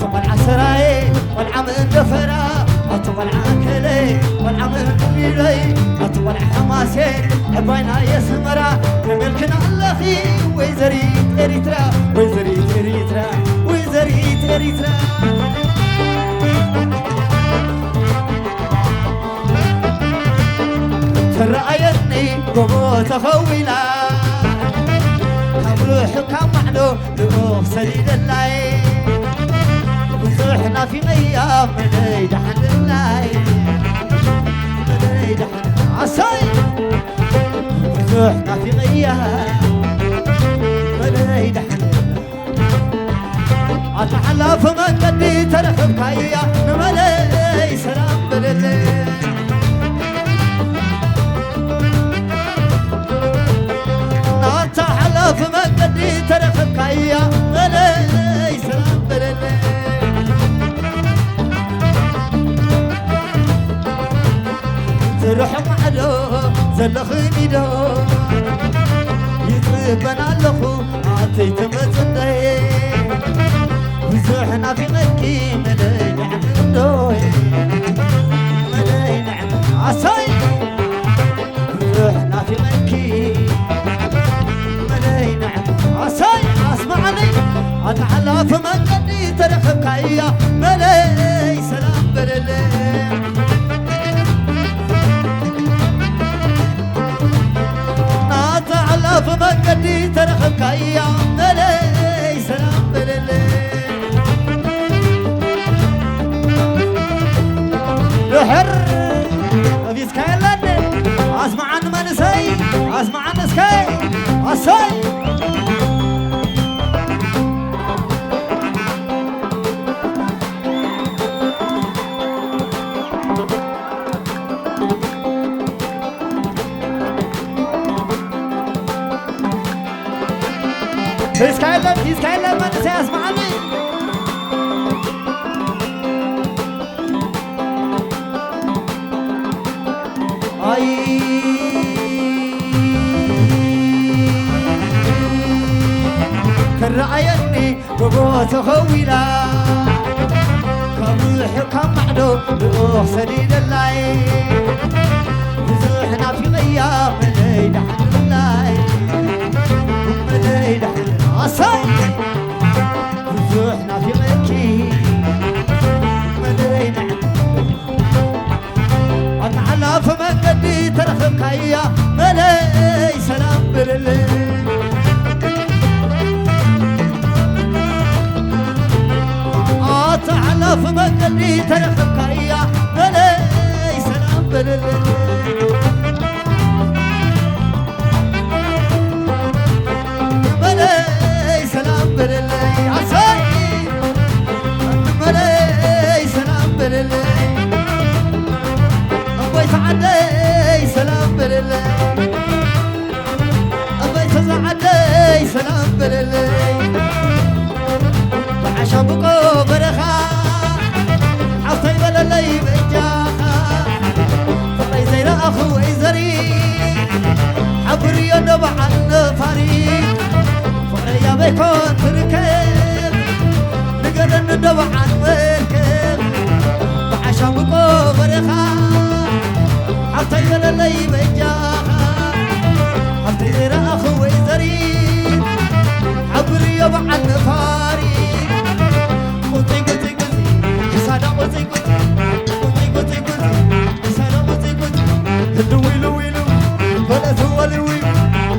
طبعا عسراي والعم دفرة طبعا عاكلي والعم دليلي طبعا حماسي باينا يسمرة ملكنا اللخي ويزريت اريترا ويزريت اريترا ويزريت اريترا ترأيني قبو تخويلا كم روح كم معنو لروح سليل الله وزوحنا في أيام من يدحن الله من يدحن عصاي وزوحنا في أيام من يدحن أتعلى فمن قدي ترخب كايا نملي سلام بالله في مقدي ترخب كايا ملي سلام بللي تروح معلو زلخني دو يطلبنا اللخو عطي تمتني وزوحنا في مكي ملي نعم دوي ملي نعم عصاي وزوحنا في مكي عساي اسمعني اتعلى في مقدي ترخب كايا ملي سلام بللي اتعلى في مقدي ترخب كايا ملي سلام بللي يحر ابيس كايلاني اسمع عن منسي اسمع عن سكاي عساي تيسكايلا ما نسي اسمعني اي ترعيني بقوت خويلا كم حكم معدو لأخ سديد الله بزوحنا في غياب ملي دحن الله ملي دحن أصاي بزوحنا في غيكي ملي دحن أنا فمن قدي ترخك هيا ملي سلام بالله تعالى فمن قدي ترخك هيا ملي سلام بالله ملي سلام بالله عساي ملي سلام بالله عدي سلام بالله أبيت عدي سلام بالله وعشان بقو برخا عطي بلالي بجاخا فقي زي أخو عزري حبري ينبع النفاري فقي يا بيكون تركب نقدر ندبع المركب وعشان بقو برخا عطي بلالي بجاخا عطي زي أخو عزري حبري ينبع النفاري قطي قطي قطي كسانا قطي قطي قطي قطي قطي كسانا قطي قطي اللوي لوي لوي ولا هو لوي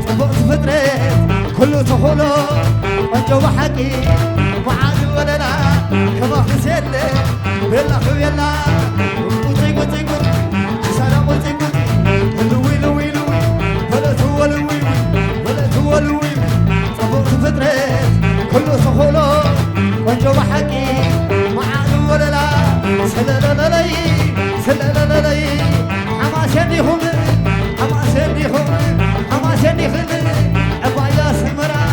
صبغت فترة كله سهولة أنجو بحكي معاني ولا لا كما خسيلة بلا خويلا قطي قطي قطي كسانا قطي قطي اللوي لوي لوي ولا هو لوي ولا هو لوي صبغت فترة كله سهولة أنجو بحكي معاني ولا لا سلالالي سلالالي حماسني هم حماسني هم حماسني هم عبايا سمرا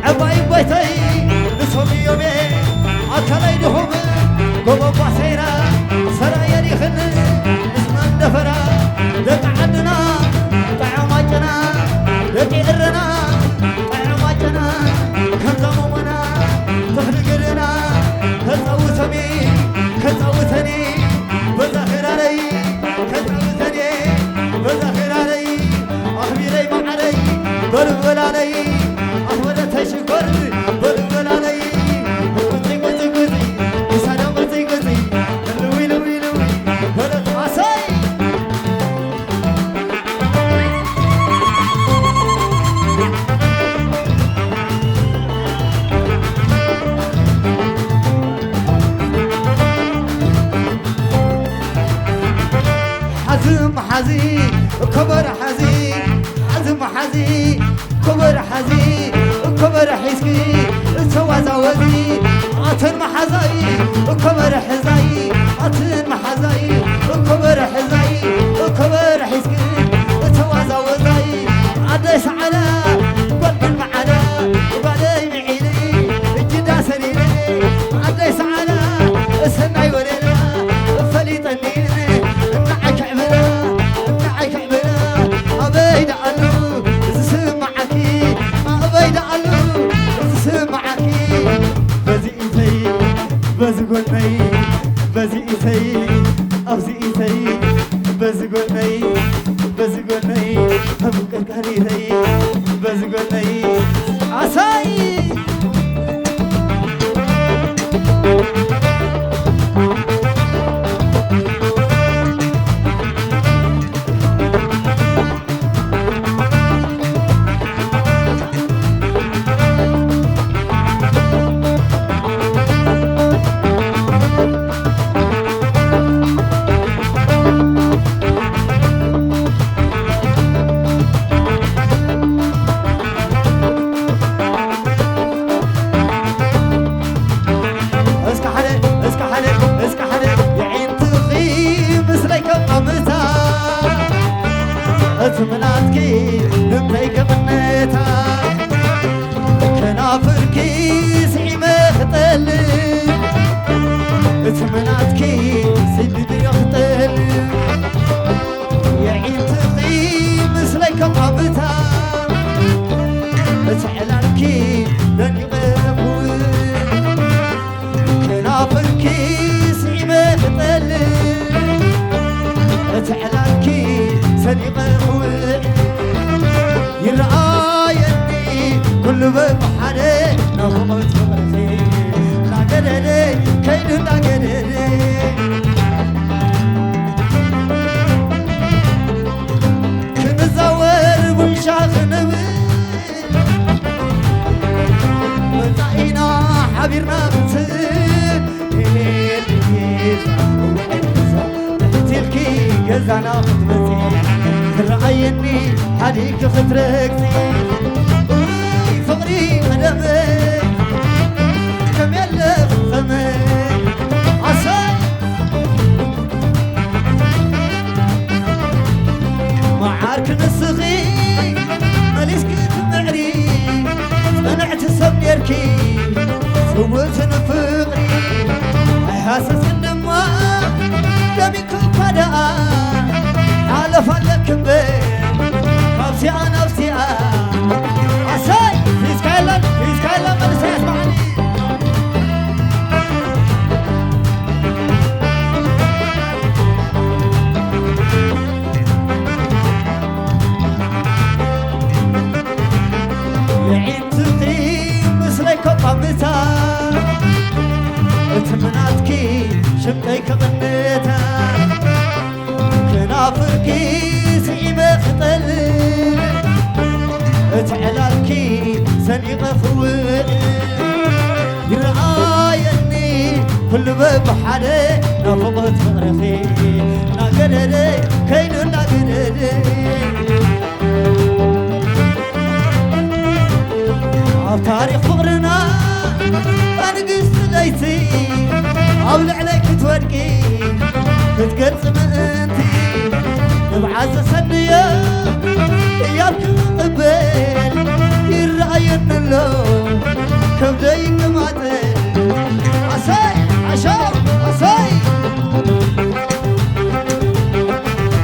عباي بيتي نصلي يومين أكلي هم قوم بحسيرا سرايا خن اسمان دفرا دق عندنا طعماتنا دق إرنا طعماتنا كم زمومنا تخلق لنا كتوثني كتوثني بزخر علي كتوثني بزخر علي أخبري ما علي بربل علي أخبر تشكر بربل علي قطي قطي قطي سلام قطي قطي لوي لوي لوي بلد عصاي حزم حزين كبر حزين حزم حزين كبر حزين كبر حزكي سوى زوزي عطن محزي كبر حزي عطن محزي كبر حزي كبر حزكي سوى زوزي عدس على قلب المعنا وبعدين معيني الجدا سنيني عدس على سنعي ولينا فليطنيني أبيد علو سمعكي أبيد علو سمعكي بزي إيتي بزي قلني بزي إيتي أبزي إيتي بزي قلني بزي قلني أبقى كاريتي بزي قلني عساي مناتكي نبتيك منيتا كنافركي سعيمة خطل مناتكي سيدي يخطل يا عين تقي مثلك قابتا تعلانكي لن يغيب سنيقه يرآيني كل بحالي نغمت فقرتي ناقدري كيد ناقدري كنزاور بنشاخ نبي وطعينا حبيرنا بنسن تلكي جزانا خدمتي رأيني عليك خطركتي فقري قدمي كم يلف فمي عصاي معارك نسخي ماليش كنت معري منعت السبنيركي سويت نفقري حاسس الدموع دمي كفدا على فلك بي نفسي نفسي عساي في سكايلان ما نسي يسمعني يعين تقيم مثلك قمتا اتمناتكي شمتيك غنيتا كنافركي سعيبة خطل اتعلالكي سنيقة خوئ يرآيني كل ببحالي نفقت فقرخي ناقدري كينو ناقدري عب تاريخ فقرنا أنقص ليتي عبل عليك تورقي تتقرص مأنتي نبعز سنية يابك قبل يرأين اللو كبدا ينماتل عساي عشاو عساي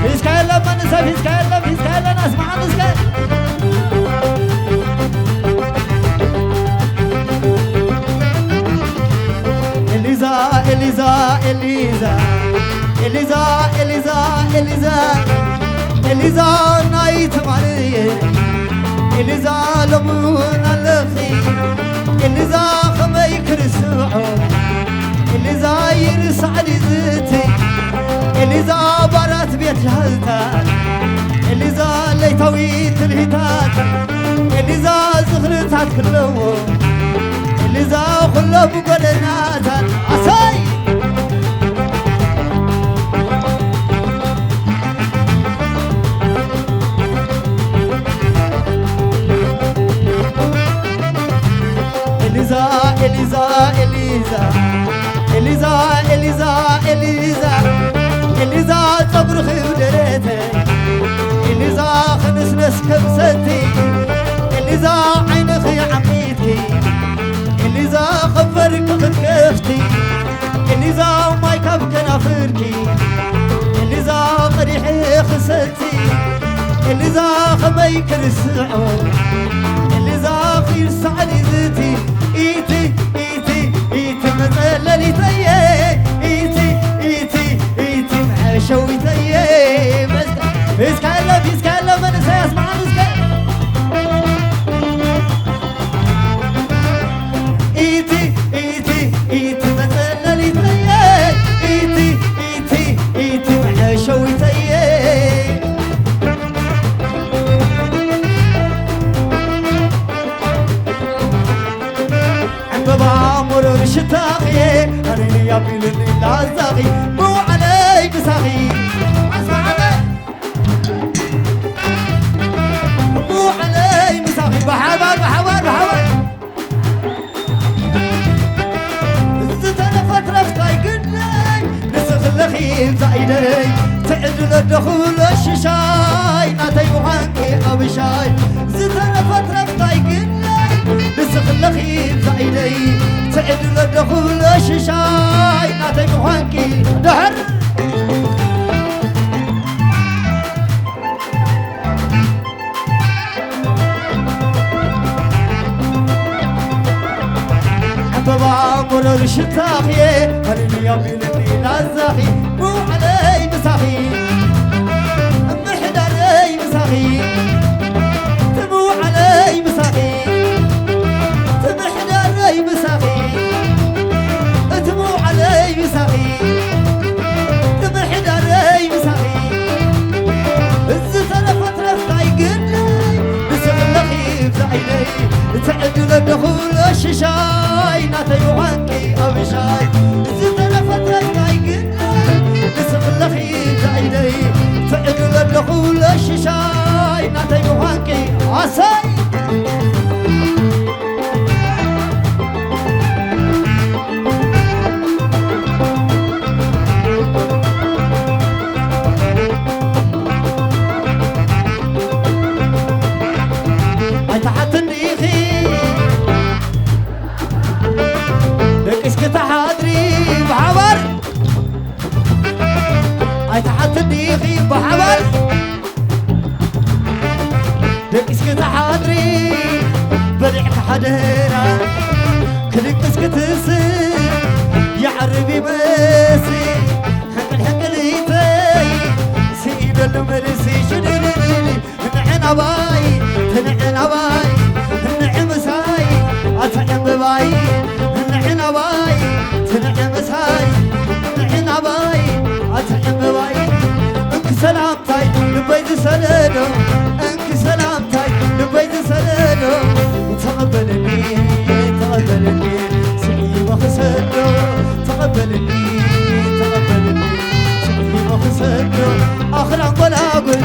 فيسكايلا ما نسا فيسكايلا نسمع نسكايلا إليزا نايت مالي إليزا لمون اللخي إليزا خمي كرسوعو إليزا يرسع لي زيتي إليزا بارات بيت الهلتان إليزا ليتوي تلهتان إليزا زغرتات كلهم إليزا كله بقلناتان عساي إليزا صبر خودرتي إليزا خنسنس كبستي إليزا عينخي عميتكي إليزا خفرك خركفتي إليزا مايكاب كنافركي إليزا قريحي خستي إليزا خمي كرسعو إليزا خير سعدي زيتي إيتي مزللي تيه إيتي معشوي تيه فيسكايلا ما نسى يسمع فيسكايلا إيتي مزللي تيه إيتي معشوي تيه بامر الشتاقي أنا يا بيلني العزاقي مو علي بساقي اسمع مو علي بساقي بحوار زتنا فترة فتايقني نسخ اللخيل زايدي تعدل الدخول الششاي ناتي وحنكي أبشاي زتنا فترة فتايقني نسخ اللخيل زايدي تعدل الدخول الششاي ناتي وحنكي دهر بامر الشتاقي هرني يبيلني لازاقي مو علي مساقي محدر حدنا كلك مسكتس يا عربي مسي حقليتي سيد المرسي شنيني نعن باي نعن باي نعم ساي أطعم باي نعن باي نعم ساي نعن باي أطعم باي انك سلامتاي لبيت سلالو انك سلامتاي لبيت سلالو تقبلني تقبلني سعي وخسدو تقبلني تقبلني سعي وخسدو آخر أقول أقول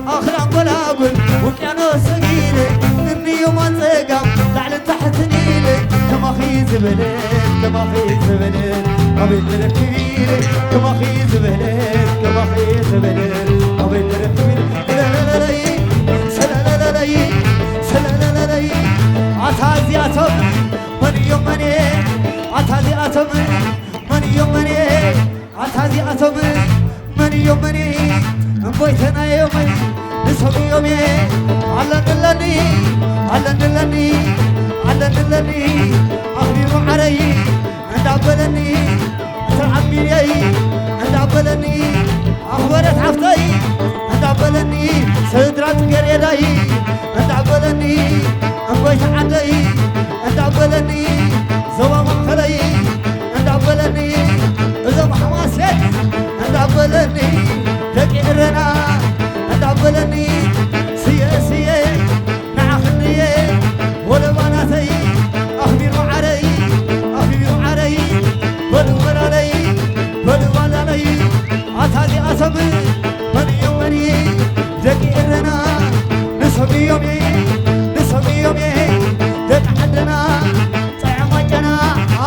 آخر أقول أقول وكانوا سقيلي إني يوم أتقام لعل تحت نيلي كما خي زبلين كما خي زبلين قبل ركبيلي كما خي زبلين كما خي زبلين قبل ركبيلي لا لا لا سلا لا لا سلا لا لا عتازي أتم من يوم مني عتازي أتم من يوم مني عتازي أتم من يوم مني بيتنا يومي نسوي يومي على نلني على نلني على نلني أخبر علي عند عبلني تلعب لي عند عبلني أخبرت عفتي عند عبلني سدرات قريدي عند عبلني بيت عدي عند عبلني زوا مخلي عند عبلني إذا محماسك عند عبلني تقرنا أدعبلني سياسية نعخنية ولا بناتي أخبر علي أخبر علي بدور علي بدور علي أتادي أسمي من يومني تقرنا نسمي يومي نسمي يومي تتحدنا تعمجنا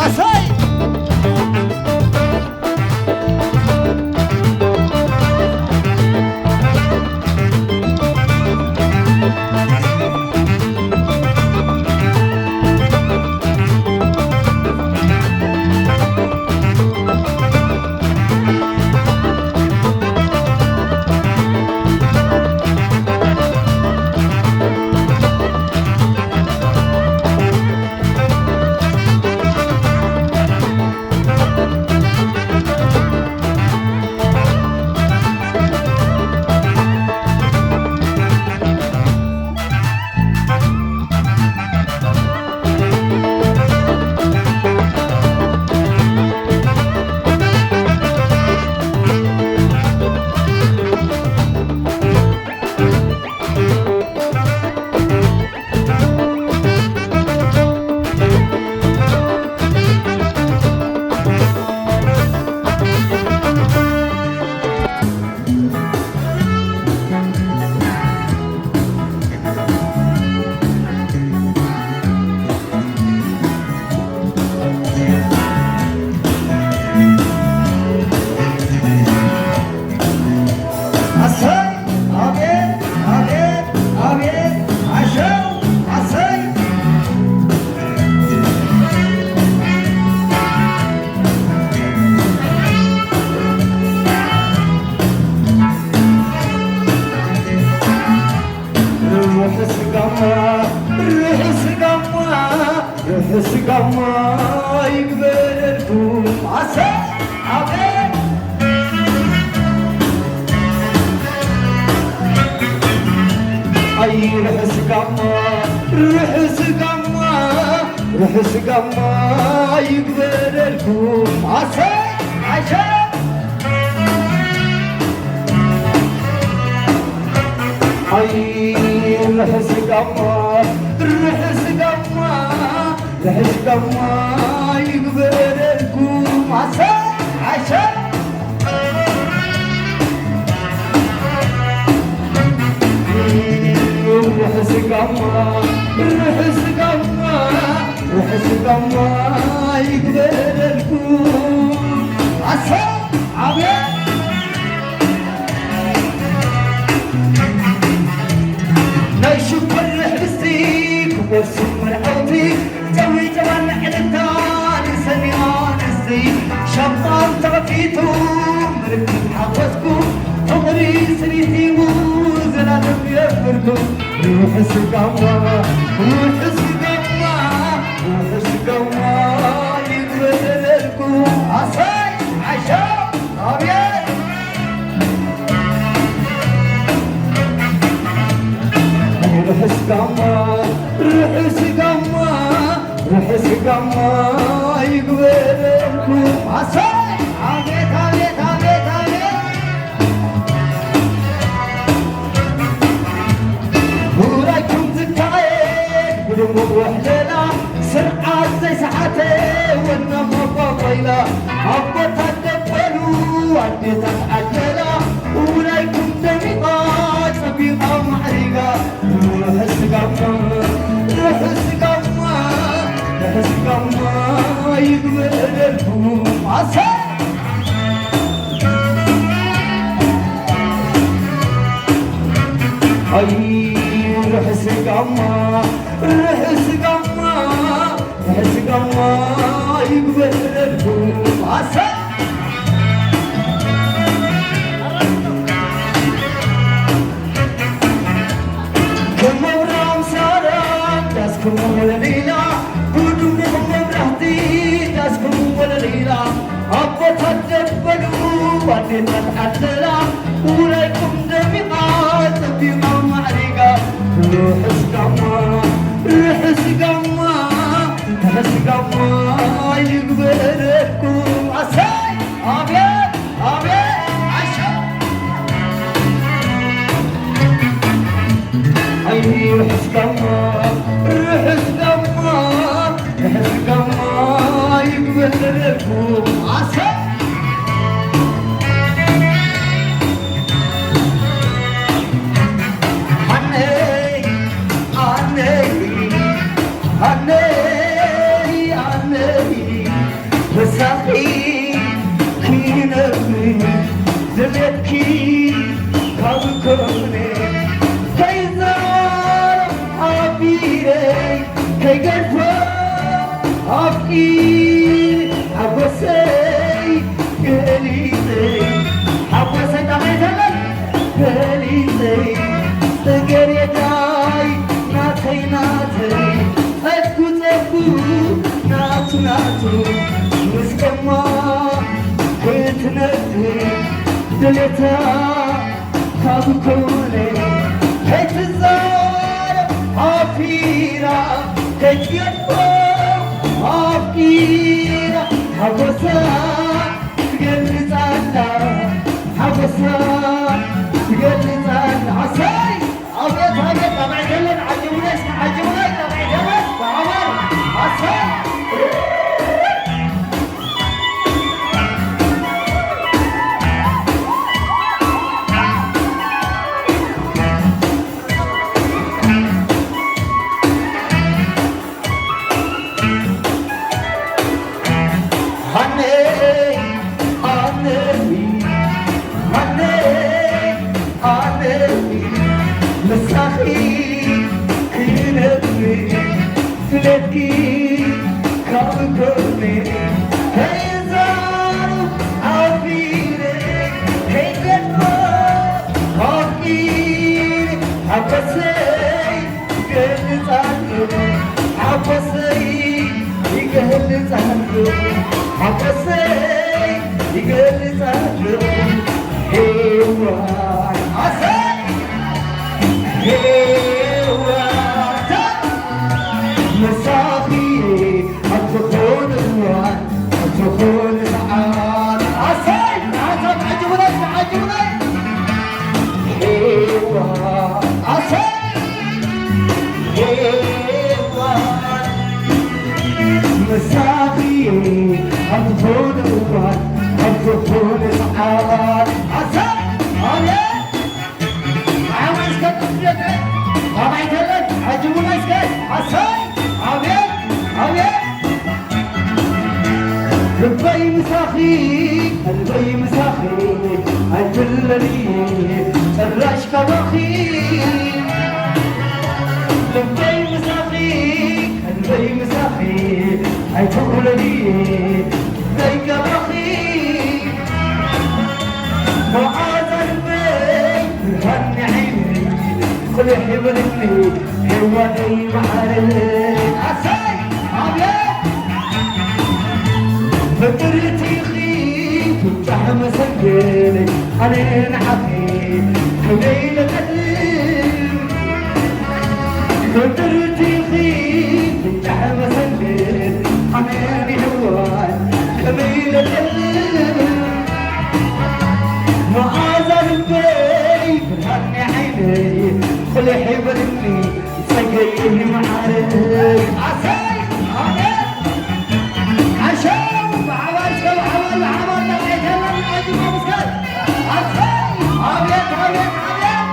أساي رحس قما يقبل الكوم عسى عشان رحس قما يقبل الكوم عسى عشان رحس قما يقبل الكون عسى عبيد نشوف الحبسيك وبرسم العوتيك جوي جوان حلتان سنيان السيك شبطان تغفيتهم مركب حقوسكم عمري سنيتي وزلالم يفركم روح سقما روح سقما روح سقما يقبلكم عصاي عشاء أبيض روح سقما روح سقما روح سقما يقبلكم عصاي أبيض أبيض أبيض أبيض ورايكم تتعين بدموع وحليلة سرعات زي ساعتي وانا مبابيلة عبوتها تقبلوا عديتها تعدلة ورايكم دميقات سبيقة ومحرقة روح السقامة روح السقامة روح السقامة يقبل الهموم عسى روح سقما روح سقما روح سقما يقبل الهموم عسى كم مرام سارة داسكم ولا ليلة بدونكم مرهتي داسكم ولا ليلة أبوتها تقبلوا بعدين تتعدلا ورايكم دميقات تبيقا معرقة روح سقما روح سقما روح سقما يقبلكم عساي أبيض أبيض عشا روح سقما روح سقما روح سقما يقبلكم عساي مساقي كينبني زلتكي كابكوني كيزار عبيري كيقرفو عبقي عبوسي قليزي عبوسي تعمل قليزي تقريتاي ناتي ناتي أتكو تكو ناتو ناتو مسكما كتنتي دلتا كابكوني هتزار عفيرا كتيرفو عفيرا حبسا تقلت عنا حبسا تقلت عنا عساي أبيض أبيض طبعا جلد عجبونيش عجبوني طبعا جلد بعمر عساي قلبي مساخي قلبي مساخي عجلني سراش كبخي قلبي مساخي قلبي مساخي عجلني زي كبخي معاذ البيت هني عيني كل حبرني حواني معارك عساي عبيد فكرتي خيط وتحم سجلي أنا نحكي حبيل قلب فكرتي خيط وتحم سجلي أنا نحوان حبيل قلب معاذ البيت فرحني عيني كل حبرني سجلي معارك عساي عبيد عشان عواش وعوال عوال نبعي كلام العجب ومسكت عساي عبيد عبيد عبيد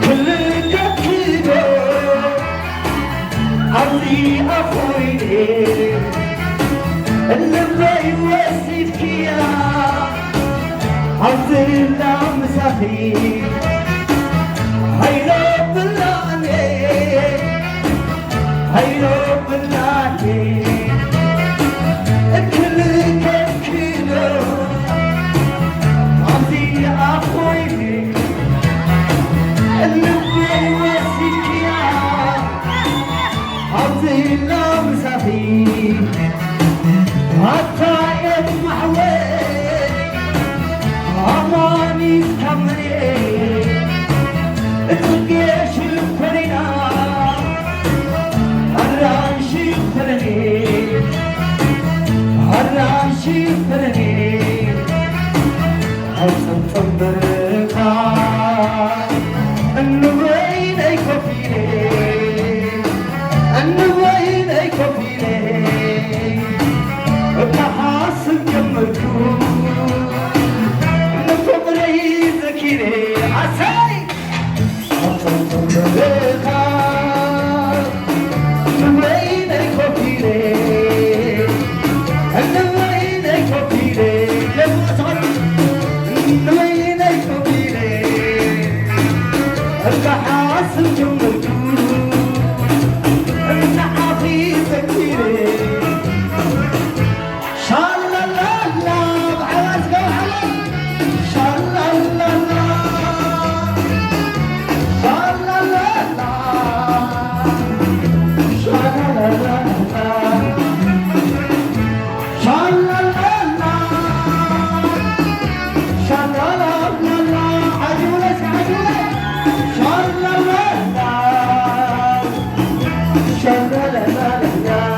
كل كتيبه عمري أخويني اللي بيوسف كيا عبد الله مسافي هيلو بالله هيلو بالله كل كتيبه عمري أخويني اللي بيوسف كيا عبد الله مسافي حتى يسمع وين أماني استمري تلقيش الفرينا الراشي فرني الراشي فرني حسن تنبركا انه وينك وفيني انه وينك وفيني بحاسب جملكم نفضلي ذكيني عساي حسن تنبركا انه وينك وفيني انه وينك وفيني لما صار انه وينك وفيني بحاسب جملكم انت حفيظ كتير شالا لا لا بعواز قوحلي شالا لا لا شالا لا لا شالا لا لا شالا لا لا شالا لا لا عجولك عجولك شالا لا لا شالا لا لا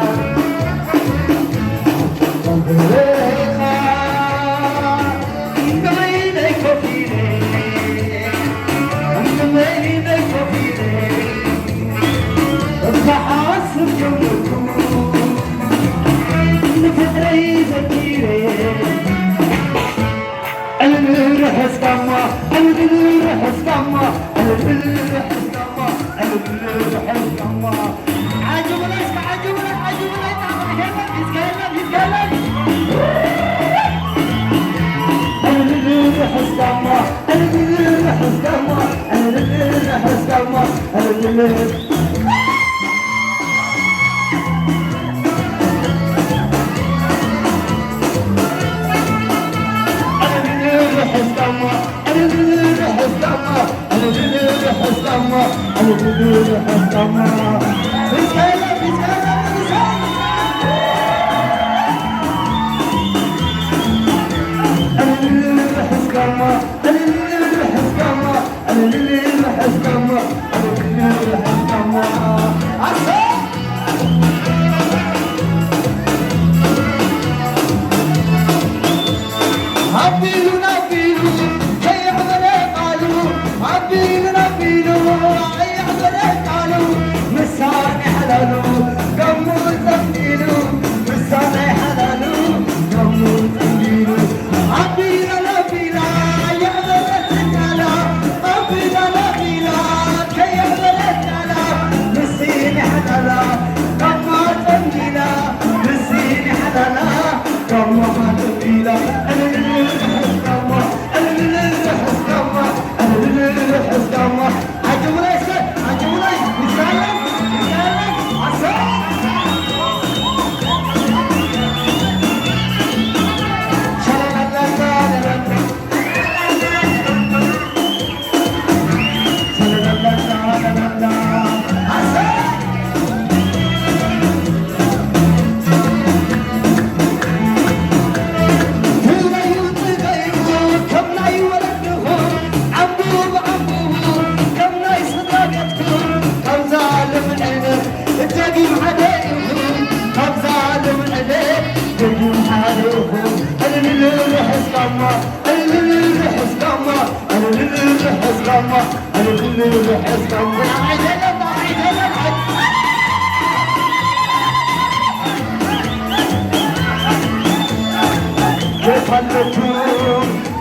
كيف عندكم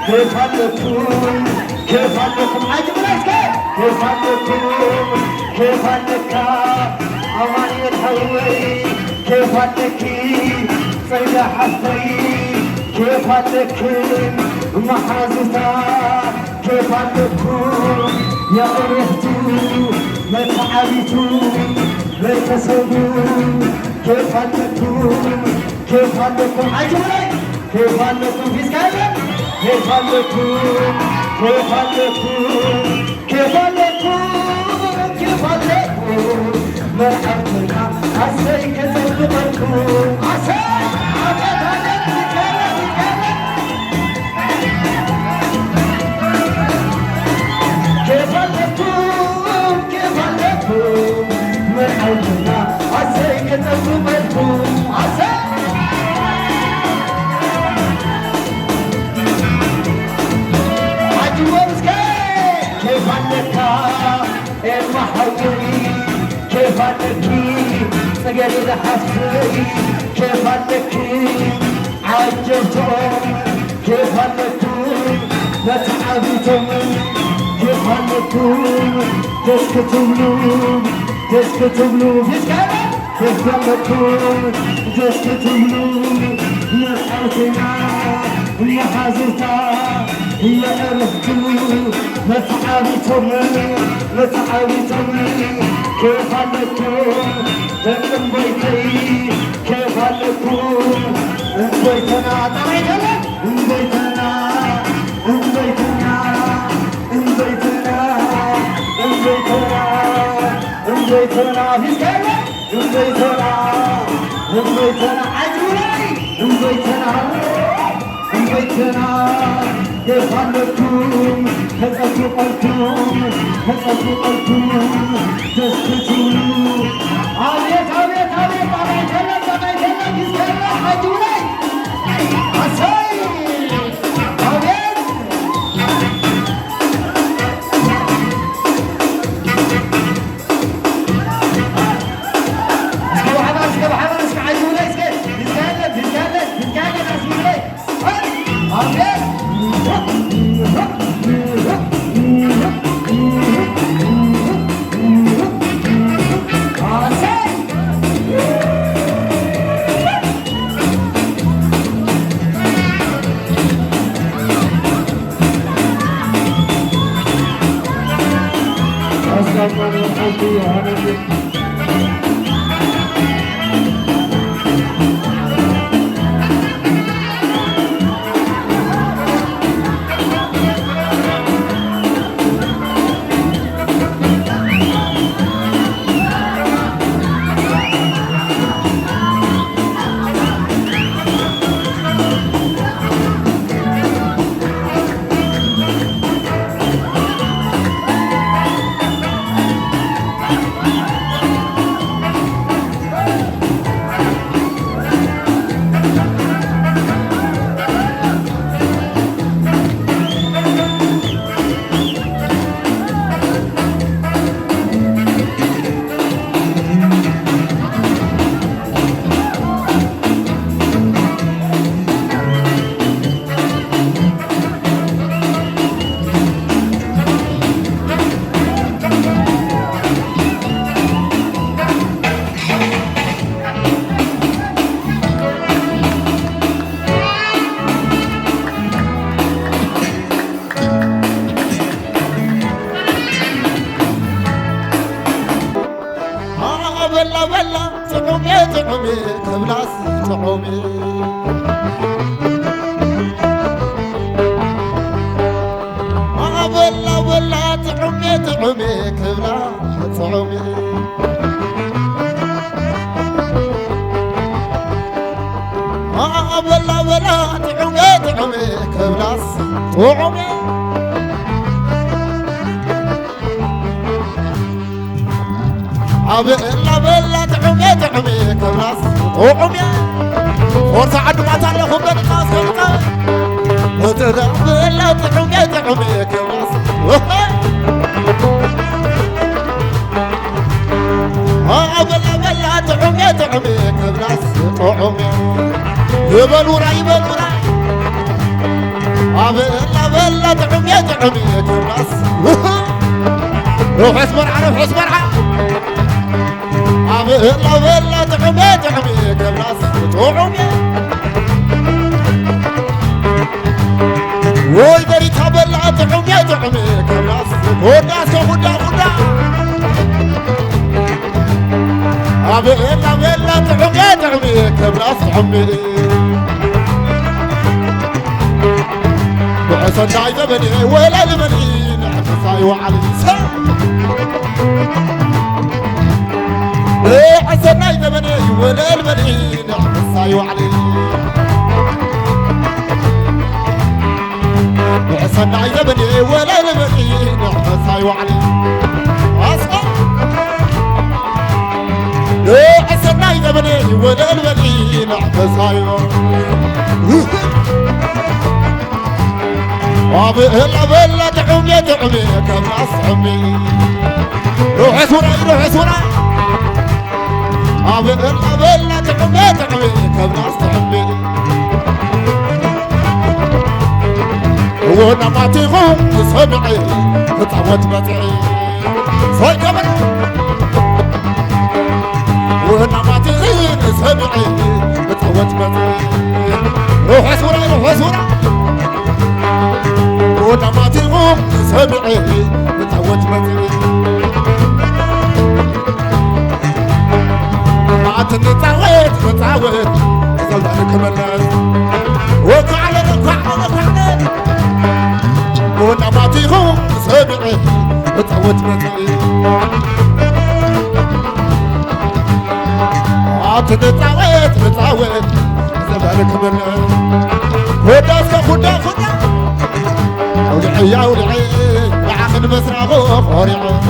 كيف عندكم كيف عندكم عجب العسكر كيف عندكم كيف عندك أماني الحلوي كيف عندك سيدة حفي كيف عندك محازتا كيف عندكم يا أرهتو ما تعبتو ما تسودو كيف عندكم كيف عندكم عجب كيف عندكم في سكايا كيف عندكم كيف عندكم كيف عندكم كيف عندكم مرحبا عسى كتب لكم عسى كيف عندكم كيف عندكم مرحبا عسى كتب لكم عسى كيف عندك المحوري كيف عندك سجل الحفري كيف عندك عجبتم كيف عندكم لا تعبتم كيف عندكم تسكتوا له تسكتوا له كيف عندكم تسكتوا له يا حوتنا يا حازتا يا أرهتو ما تعبتم ما تعبتم كيف عندكم دم بيتي كيف عندكم بيتنا طريقنا بيتنا بيتنا بيتنا بيتنا بيتنا في سكينة بيتنا بيتنا عجولي بيتنا بيتنا كيف عندكم هزقوا قلبكم هزقوا قلبكم تسكتوا عبيت عبيت عبيت عبيت هلا عبيت هلا يسكرنا حجولي عساي عبيت اسكبوا حبا اسكبوا حبا اسكبوا حجولي اسكب يسكرنا يسكرنا يسكرنا اسكبوا عبيت تبلاس طعومي ولا طعومي كبلا طعومي ولا طعومي كبلاس طعومي بلا طعومي كبلاس طعومي ورث عد ما تعلقوا بالناس وتغفل طعمي طعمي كبلاس بلا بلا طعمي طعمي كبلاس طعمي يبلورا يبلورا بلا بلا طعمي طعمي كبلاس روح اسمرعة روح اسمرعة بلا بلا طعمي طعمي كبلاس طعمي وي بريتها بلا طعمي طعمي كبلاس وداس ودا ودا بلا بلا طعمي طعمي كبلاس طعمي بعصا دايما بني ولا المنين عفصاي وعلي عسنا يدمني ولا المنين عفصاي وعلي عسنا يدمني ولا المنين عفصاي وعلي أصلا عسنا يدمني ولا المنين عفصاي وعلي بلا بلا طعمي طعمي كبلاس طعمي روح سوراي روح سوراي بلا بلا طعمي طعمي كبلاس طعمي وانا ما تغم سمعي تعود متعي صاي كبر وانا ما تغم سمعي تعود متعي روح سوراي روح سوراي وانا ما تغم سمعي تعود متعي نتعود نتعود زلالك ملاز وقعنا وقعنا وقعنا وانا ما تغم سمعي تعود متعي نتعود نتعود زلالك ملاز وداسك خدا خدا ولعيا ولعي وعاخد مسرعه فوريعه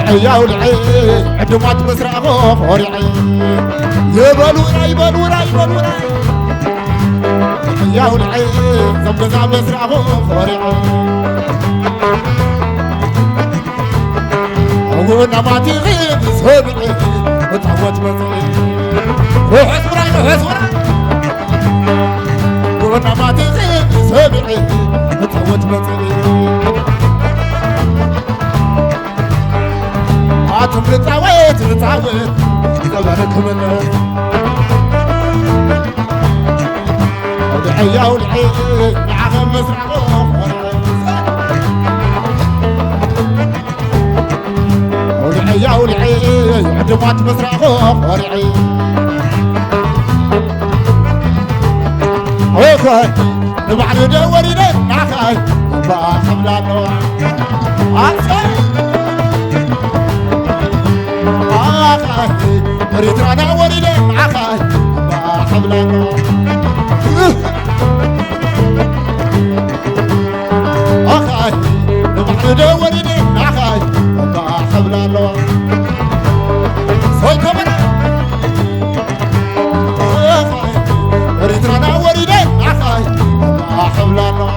ولعيا ولعي عدمات مسرعه فوريعه يبلورا يبلورا يبلورا ولعيا ولعي زمزع مسرعه فوريعه وانا ما تغيب سمعي وتعود متعي روح اسمرعي روح اسمرعي وانا ما تغيب سمعي تعود متعي نتعود نتعود زبرك من ودعيا والعين معاهم مزرعه ودعيا والعين عدمات مزرعه ورعي وخاي نبعد دوري لك نعخاي باخم لا نوع ريترانا وريلي معاكاي حبلانو أخاي نبحر وريلي معاكاي حبلانو صوي كبرى أخاي ريترانا وريلي معاكاي حبلانو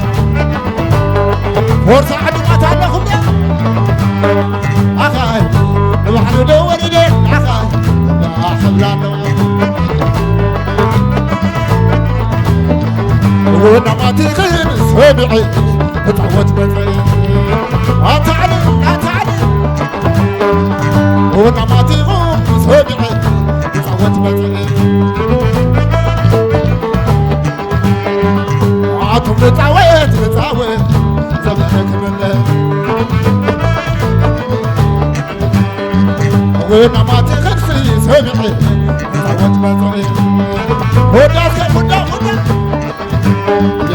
فرصة عدوات علىكم يا أخاي نبحر وريلي معاكاي حبلانو وانا ما تغيب سمعي تعود متعي تعالي تعالي وانا ما تغيب سمعي تعود متعي عاطم نتعود نتعود زمانك من وانا ما تغيب سمعي تعود متعي وداسك خدا خدا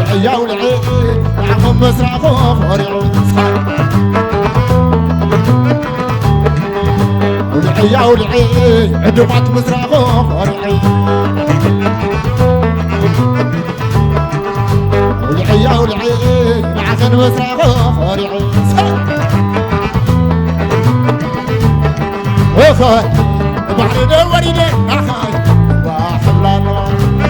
لعيا ولعي معهم مسرعه فريعو ولعيا ولعي عدمات مسرعه فريعي ولعيا ولعي معهم مسرعه فريعي وخاي بحر دوري لي أخاي وحبلانو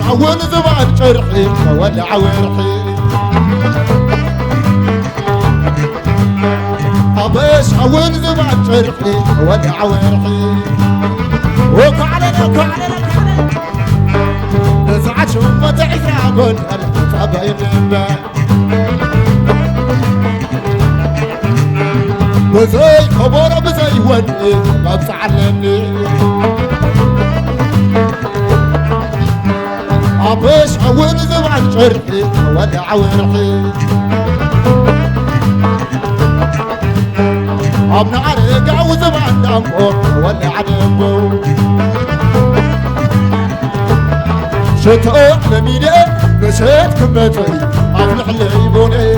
عون زبان شرحي ولع ورحي أبيش عون زبان شرحي ولع ورحي وكعلنا نزعج ما تعيش عقول أنا فبين بزي كبورة بزي وني ما بتعلمني أبيش عون زبان شرحي ولع ورحي أبنى عليك عوز زبان دمو ولع دمو شتاء لميني مشيت كمتي أفلح ليبوني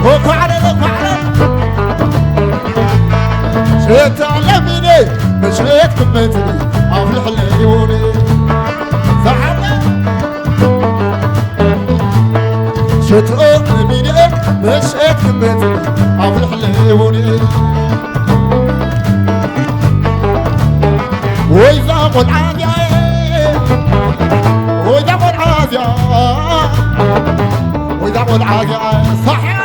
وكعلي شتاء لميني مشيت كمتي أفلح ليبوني زحمة شتاء لميني مشيت كمتي أفلح ليبوني وإذا قل عادي وإذا قل عادي صحيح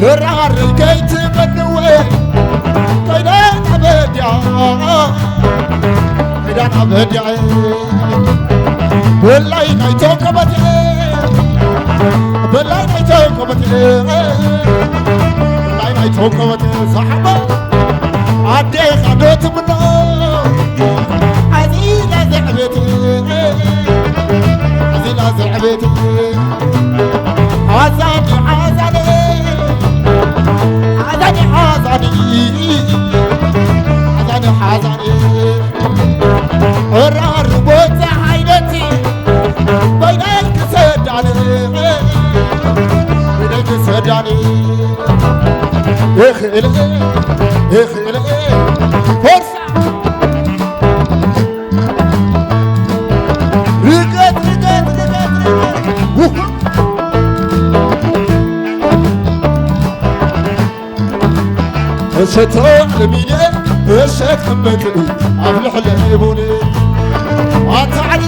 درار الكيت منوي كيدان أبدي بالله نيتو كبتي صحبة عدي خدوت منه عزيزة زعبتي حزاني الرار بوت عينتي بينك سداني اخي فرصة رقت شتاء لميني الشيك حمتني أفلح ليبوني تعالي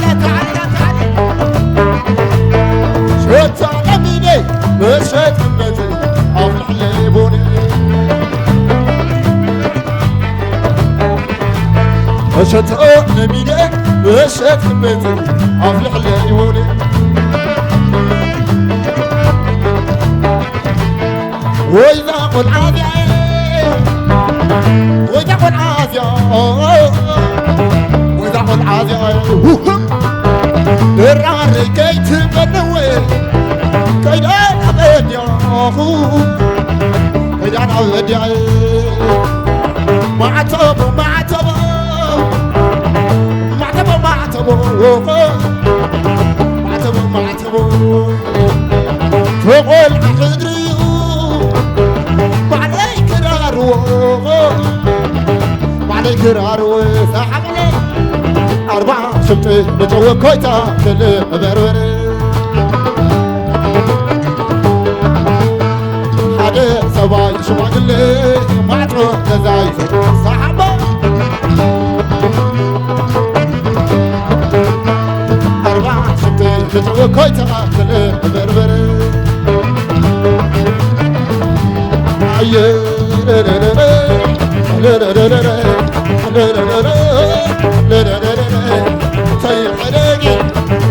شتاء لميني الشيك حمتني أفلح ليبوني شتاء لميني الشيك حمتني أفلح ليبوني وإذا قل عادي وإذا قل عادي الرار كيت منوي كيدان أبدي معتب تقول عقدري بعدي كرارو سحبني أربعة شمتي بجوا كويتا كل بربري حدا سباي شمعلي ما تروح تزاي صحبة أربعة شمتي بجوا كويتا كل بربري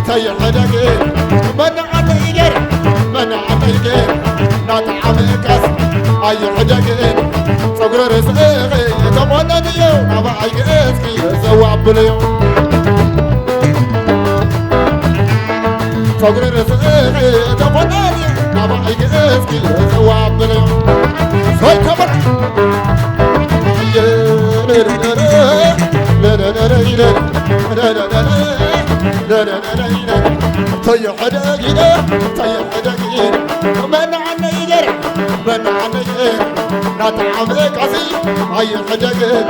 طيح حدقي من عطيقي نطعم كاس أي حدقي صقر رزقي تمنى اليوم نبعي اسكي زواب باليوم صقر رزقي تمنى اليوم نبعي اسكي زواب باليوم صوي كبر طيح حدقي من عني يقرع نطعم كاسي أي حدقي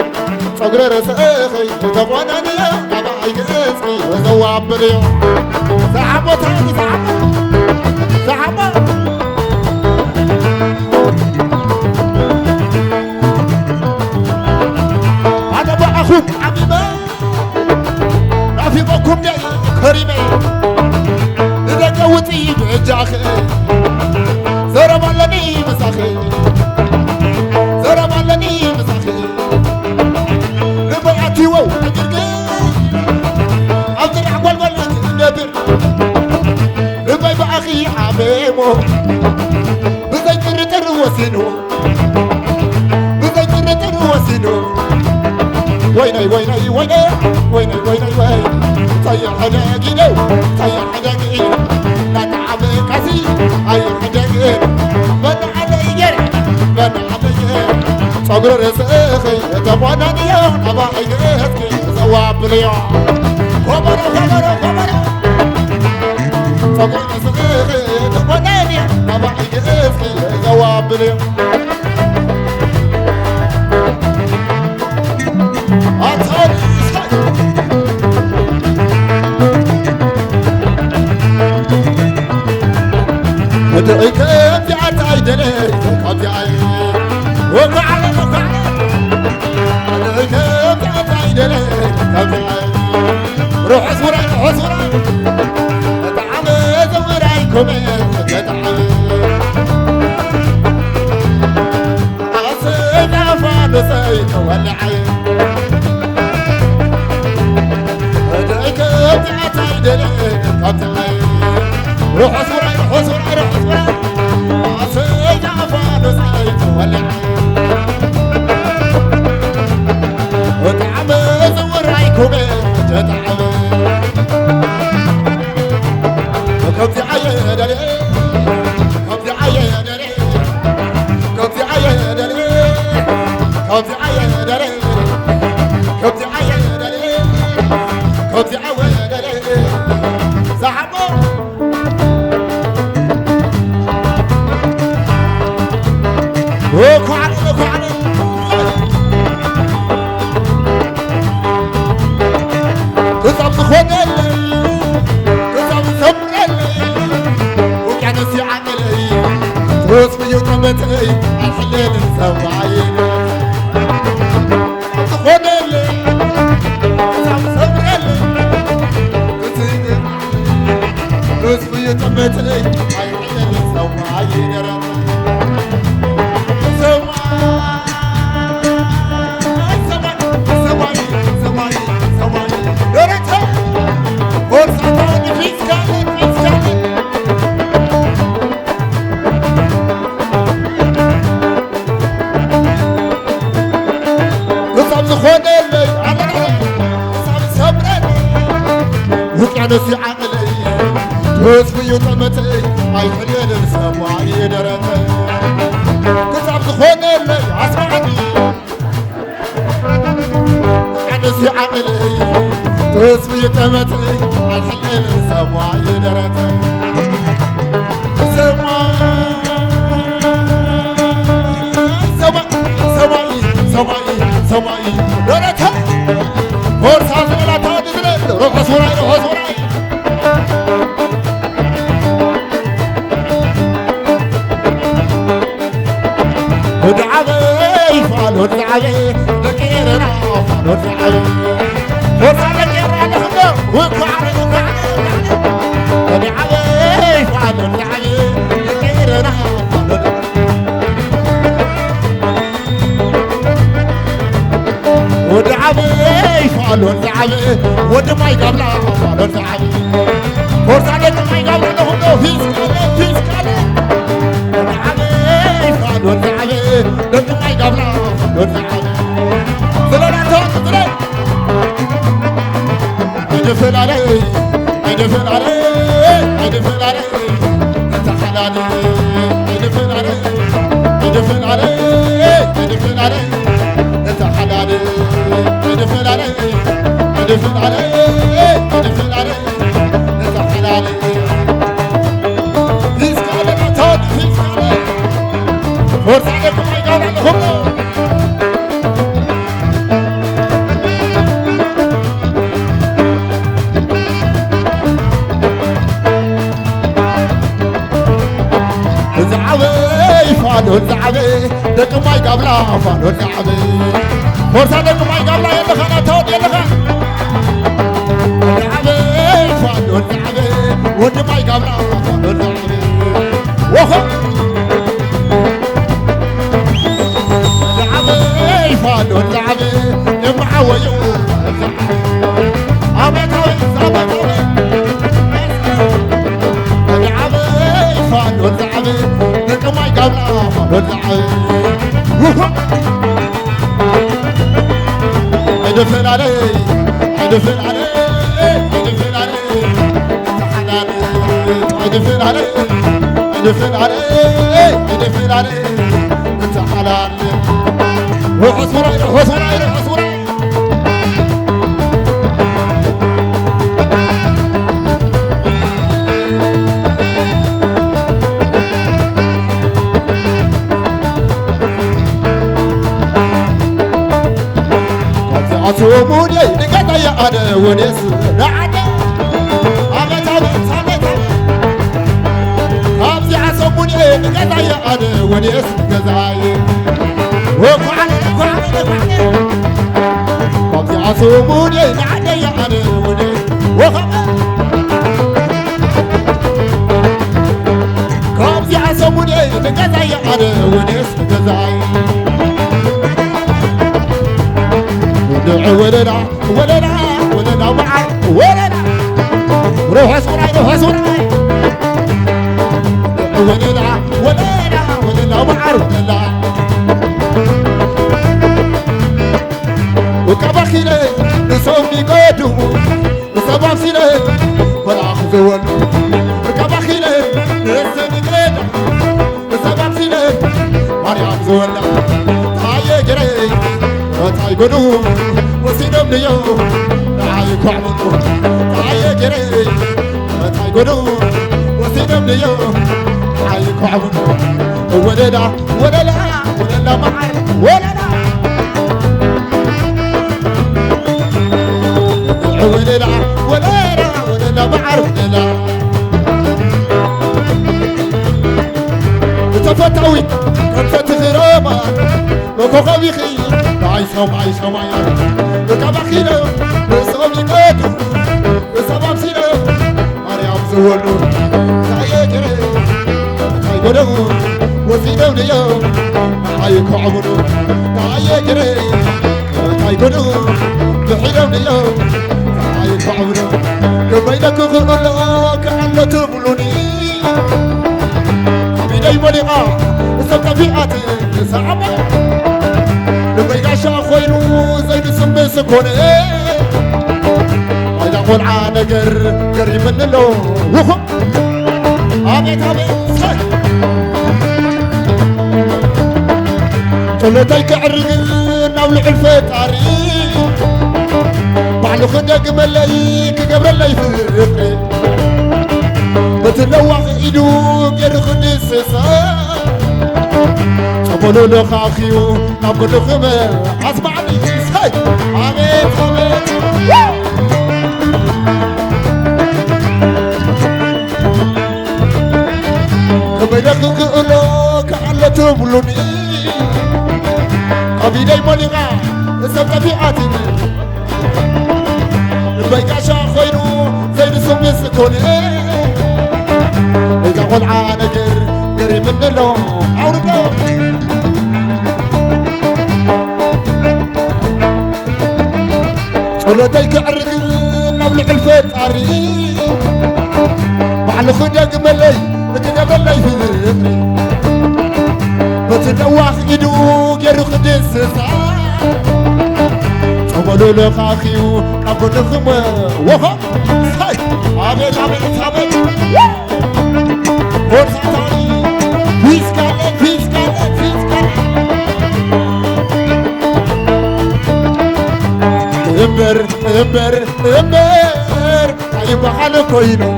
صقر رزقي تمنى اليوم نبعي اسكي زواب باليوم سحبوا تاني سحبوا أخوك حبيبي رافقكم يا كريمي وتي بجاخي زرب علني مساخي زرب علني مساخي نبعتي وو أجرقي أبدر عقول قلت نبر نبعي بأخي عميمو بزي ترتر وسنو بزي ترتر وسنو ويني ويني ويني ويني ويني ويني طير حداقي لو طير حداقي لا تعبي كاسي أي حداقي من علي جري من علي صبر رزقي تبوانا ديون أباقي جهتك زواب اليوم خبر خبر خبر صبر رزقي تبوانا ديون أباقي جهتك زواب اليوم ادعي كم جعت عيدني كم جعت وقعنا وقعنا ادعي كم جعت عيدني كم جعت روح اسوري روح اسوري اتعامل زورايكم اتعامل اغسل فانوسي ولعي ادعي كم جعت عيدني كم جعت روح اسوري روح اسوري روح اسوري عصيت عفان وسعيت ولع وتعمل زورايكم تتعمل كنت عيان لي كنت عيان لي كنت عيان لي كنت عيان لي كنت عيان لي كنت عيان لي زعموا وقعنا وقعنا كذب خدل كذب صبرل وكان سيعان لي تروس في يوتمتي الحلال نسوعين خدل كذب صبرل تروس في يوتمتي الحلال نسوعين نسي عقلي توسفي وطمتي هاي حليل السماعي درتي كتب تخوني اللي عسمعني نسي عقلي توسفي وطمتي هاي حليل السماعي درتي سماعي درتي فرصة لا تادي روح صوراي روح صوراي ودعبي فعل ودعبي لكيرنا فعل ودعبي وفعل لكيرنا خدو وقعنا ودعبي فعل ودعبي لكيرنا فعل ودعبي فعل ودعبي ودما يقبل فعل ودعبي فرصة لكم يقبل خدو فيس كالي ودعبي فعل ودعبي لكن ما يقبله زلالاتهم زلال يدفل علي يدفل علي يدفل علي انت حلالي يدفل علي يدفل علي يدفل علي انت حلالي يدفل علي يدفل علي يدفل علي انت حلالي هيس كالي نتاد هيس كالي فرصة عليكم ما يقبل لهم فانو الزعبي دك ما يقبلا فانو الزعبي فرصة دك ما يقبلا يلا خنا تود يلا خنا الزعبي فانو الزعبي ود ما يقبلا قبنا واللعبة وخو اللعبة يفعل واللعبة يمعوي عبيت اللعبة يفعل واللعبة نكما يقبنا واللعبة عدفن علي عدفن علي عدفن علي عدفن علي عدفن علي عدفن علي انت حلال وحصوري حصوري حصوري عصوموني نقطع يا أنا ونس نعدي عمت عمت عمت خمسي عصوموني نقطع يا أنا ونس نزاي وقعني وقعني خمسي عصوموني نعدي يا أنا ونس خمسي عصوموني نقطع يا أنا ونس نزاي ولنا ولنا ولنا معا ولنا روح سوراي روح سوراي ولنا ولنا ولنا معا ولنا وكبخيلة نصومي قدو وسبع سنة ولا خزول وكبخيلة نسني قدو وسبع سنة مريم زولا هاي جري وتاي قدو وسينم ليو تعاي كعبو تعاي جري تعاي قدو وسينم ليو تعاي كعبو ولنا ولنا ولنا معي ولنا ولنا ولنا ولنا معي ولنا تفتوي كنت غرامة وكوكبي خي عايشة وعايشة وعايشة وكبخيلة وصومي قدو وسبب سيلة مريم زولو تعي جري تعي قدو وسيلة وليو تعي كعبنو تعي جري تعي قدو بحيلة وليو تعي كعبنو كبينك غرلا كأنه تبلوني بداي ولقاء سبت فئاتي صعبة بيقاشا خوينو زيد سمي سكوني هيدا قول عانقر قريب من اللو وخو عبيت عبيت طلتيك عرقنا ولعلفت عريق بعلو خدق ملايك قبل اللي يفرقني بتلوح ايدو غير خدي السيسان قولوا له خاخيو نقول له خمر اسمعني ساي عميت عميت قبيلك قولوا كأنه تبلوني قبيلي ملغا سبت فئاتي بيقاشا خوينو زي نسوم يسكوني إذا قول عانقر قريب من اللو عورقو ولديك عرقنا ولعلفت عريق بعلو خدق ملي لكن ملي في ذكري بتدواخ ايدو غير خدي السسان قولوا له خاخيو نقول لكم وها هاي عبيت عبيت عبيت ورثتاني فيسكالك فيسكالك فيسكالك امبر امبر امبر طيب حال كوينو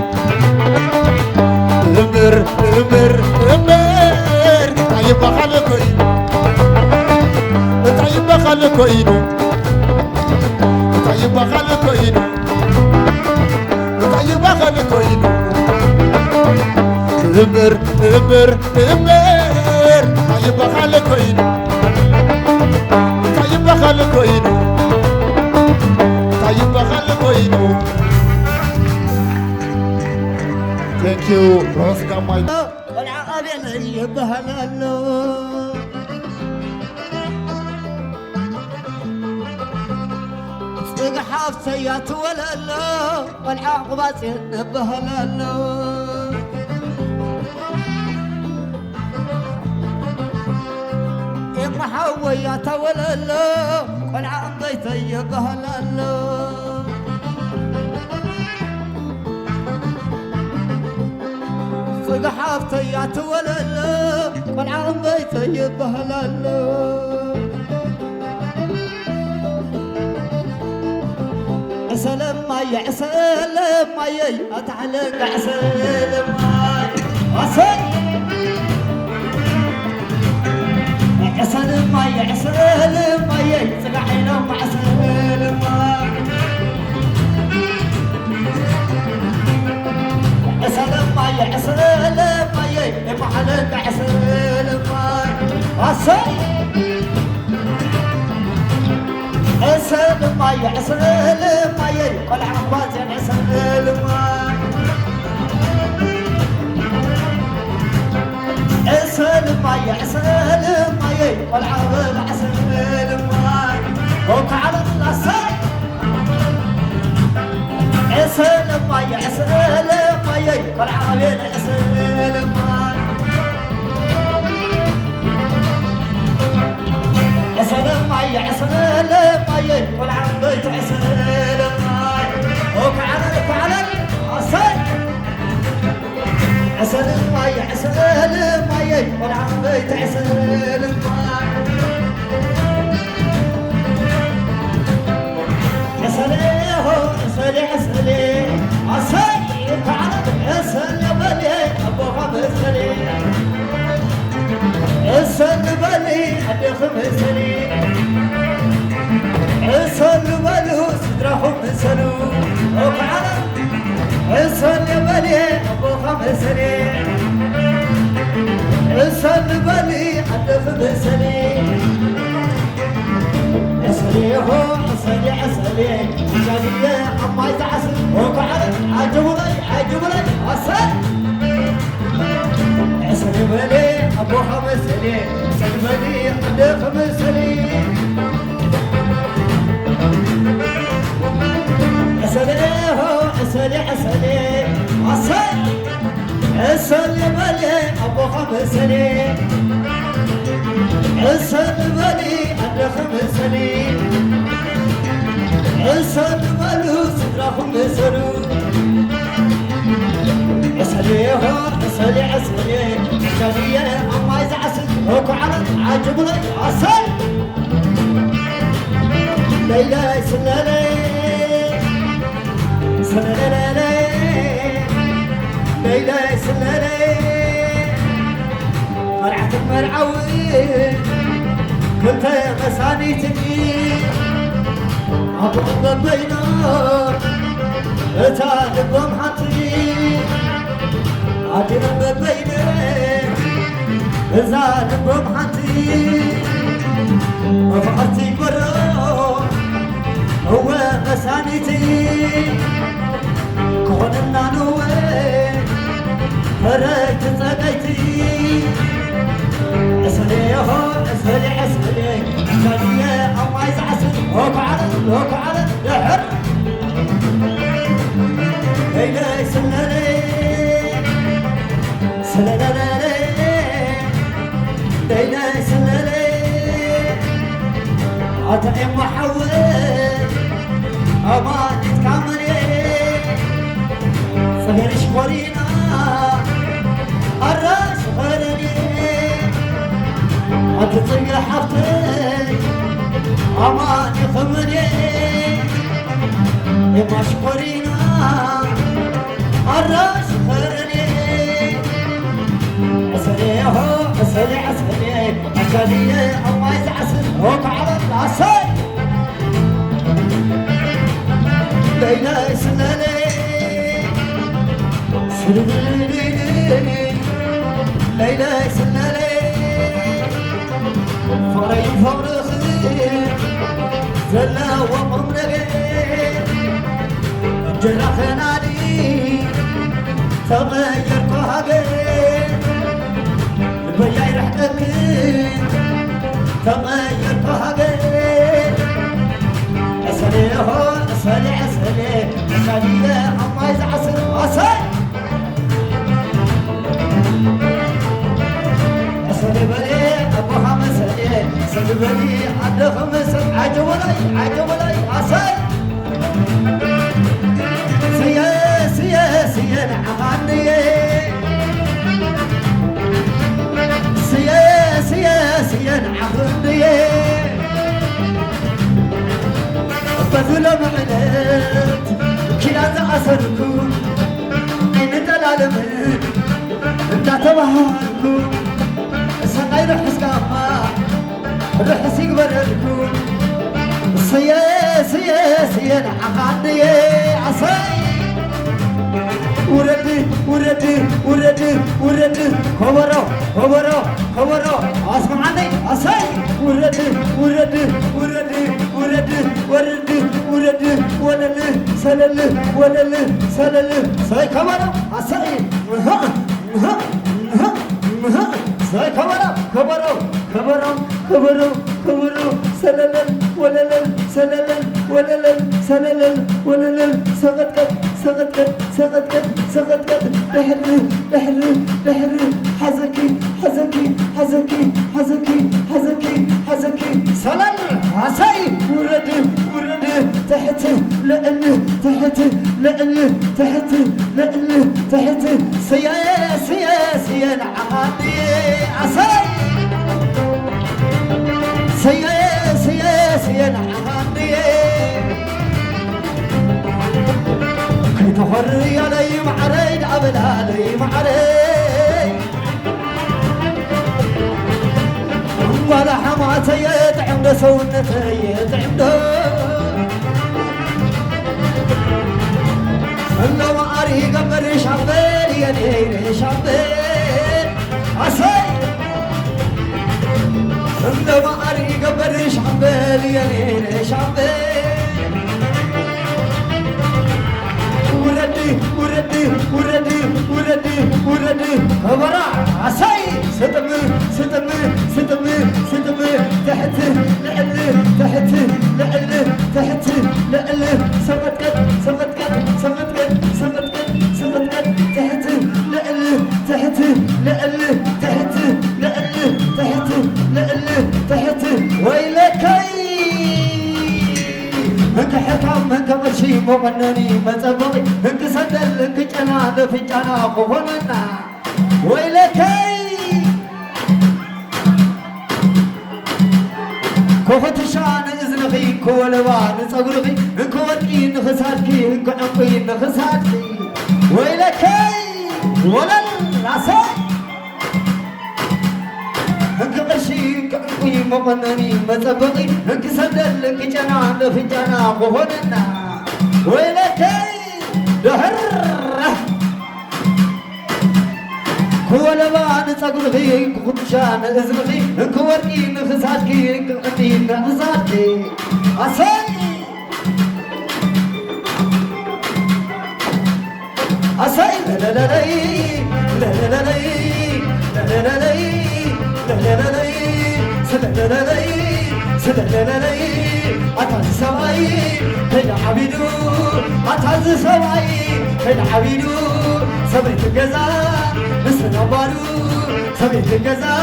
امبر امبر امبر طيب حال كوينو طيب حال كوينو طيب حال كوينو طيب حال كوينو امبر امبر امبر طيب حال كوينو طيب حال كوينو طيب خلي كوينو ቴንክ ዩ ሮስ ጋማይ ቆልዓ ኣቤለይ ይበሃል ኣሎ ፅግሓፍ ሰያትወለ ኣሎ ቆልዓ ቁባፅ ይበሃል ኣሎ محوية تولى قل عن بيتي بهلالو صق حافتي يا تولى قل عن بيتي بهلالو سلام ماي سلام ماي اتعلق سلام ماي وصل سلام ماي سلام ماي سقعينا مع سلام ماي سلام ماي سلام ماي محلك سلام ماي وصل سلام ماي سلام ماي والعباس سلام ماي سلم ماي سلم ماي والعبد سلم ماي وكعلى الأسد سلم ماي سلم ماي والعبد سلم ماي سلم ماي سلم ماي والعبد سلم ماي وكعلى الأسد سلم ماي سلم ماي والعبيت سلم ماي سلي سلي عصيك على سلم لي ابو خمس لي سلم لي ابو خمس لي سلم له صدرهم سلو وعلى سلم لي ابو خمس لي سلم لي ابو خمس لي اسليه اسلي اسلي جاني عما يتعسل وقعد عجب لي اسل سلم لي ابو خمس لي سلم لي ابو خمس لي اسليه اسلي اسلي اسل سلم لي ابو خمس لي سلم لي ابو خمس لي سلم له صدرهم سلو اسليه اسلي اسلي جاني عما يزعسل وقعد عجب لي اسل ليلى سلالي سلالي ليلى سلالي مرعت المرعوي كنت مسانيتني أبغض بينار أتعلم حطي أجرب بينار أتعلم حطي أفعتي برا هو مسانيتي كوننا نوي فرقت صديتي اسليه اسلي اسلي جاني أما يزعسل وقعد يحر ليلى سلالي سلالي ليلى سلالي عطي محول أما تتكاملي صغير شورينا الراس غيرني أتطيق حفتي أمان يخمني مشكورينا الراس غيرني أسليه أسلي أسلي أسلي أما يزعسل وقعد العسل ليلى سلالي سلالي ليلى سلالي فري فرخي زلا ومرمري جرحنا لي بني عد خمس عجولي عساي سيا نعماني سيا نعماني بذل معلت كلا أسركم إن تلالمن انت تبهركم سنعي رحس كاما رحس يقبرلكم سيا نعماني عساي ورد خبرو اسمعني عساي ورد سلل ساي خبرو عساي ساي خبرو سلل ولل سقط لحر حزكي سلل عساي ورد تحت تحت سيا نعماني عساي سيا نعماني كي تفري علي معري عبد علي معري ولا حماتي يتعمد سونتي يتعمد لو أري قبر شعبين يدين شعبين عساي لو أري قبر شعبين يدين شعبين وردي خبرا عساي ستم تحت لعل سقط تحت ويلكي انك حكام انك مرشي مغنني مزبقي انك سدل انك جنا لفجانا قفلنا ويلكي كوفت شان اذنخي كولوان صغرخي انك ودي نخساتكي انك عقي نخساتكي ويلكي ولل راسي انك مرشي انك عقي مغنني مزبقي انك سدل انك جنا لفجانا قفلنا ويلكي دهر كولبان صغرخي كوتشان اذنخي انك ورقي نخساتكي انك عقي نخساتكي عساي أتعز سواي هيدا عبيدو أتعز سواي هيدا عبيدو سبيت الجزا نسنا بارو سبيت الجزا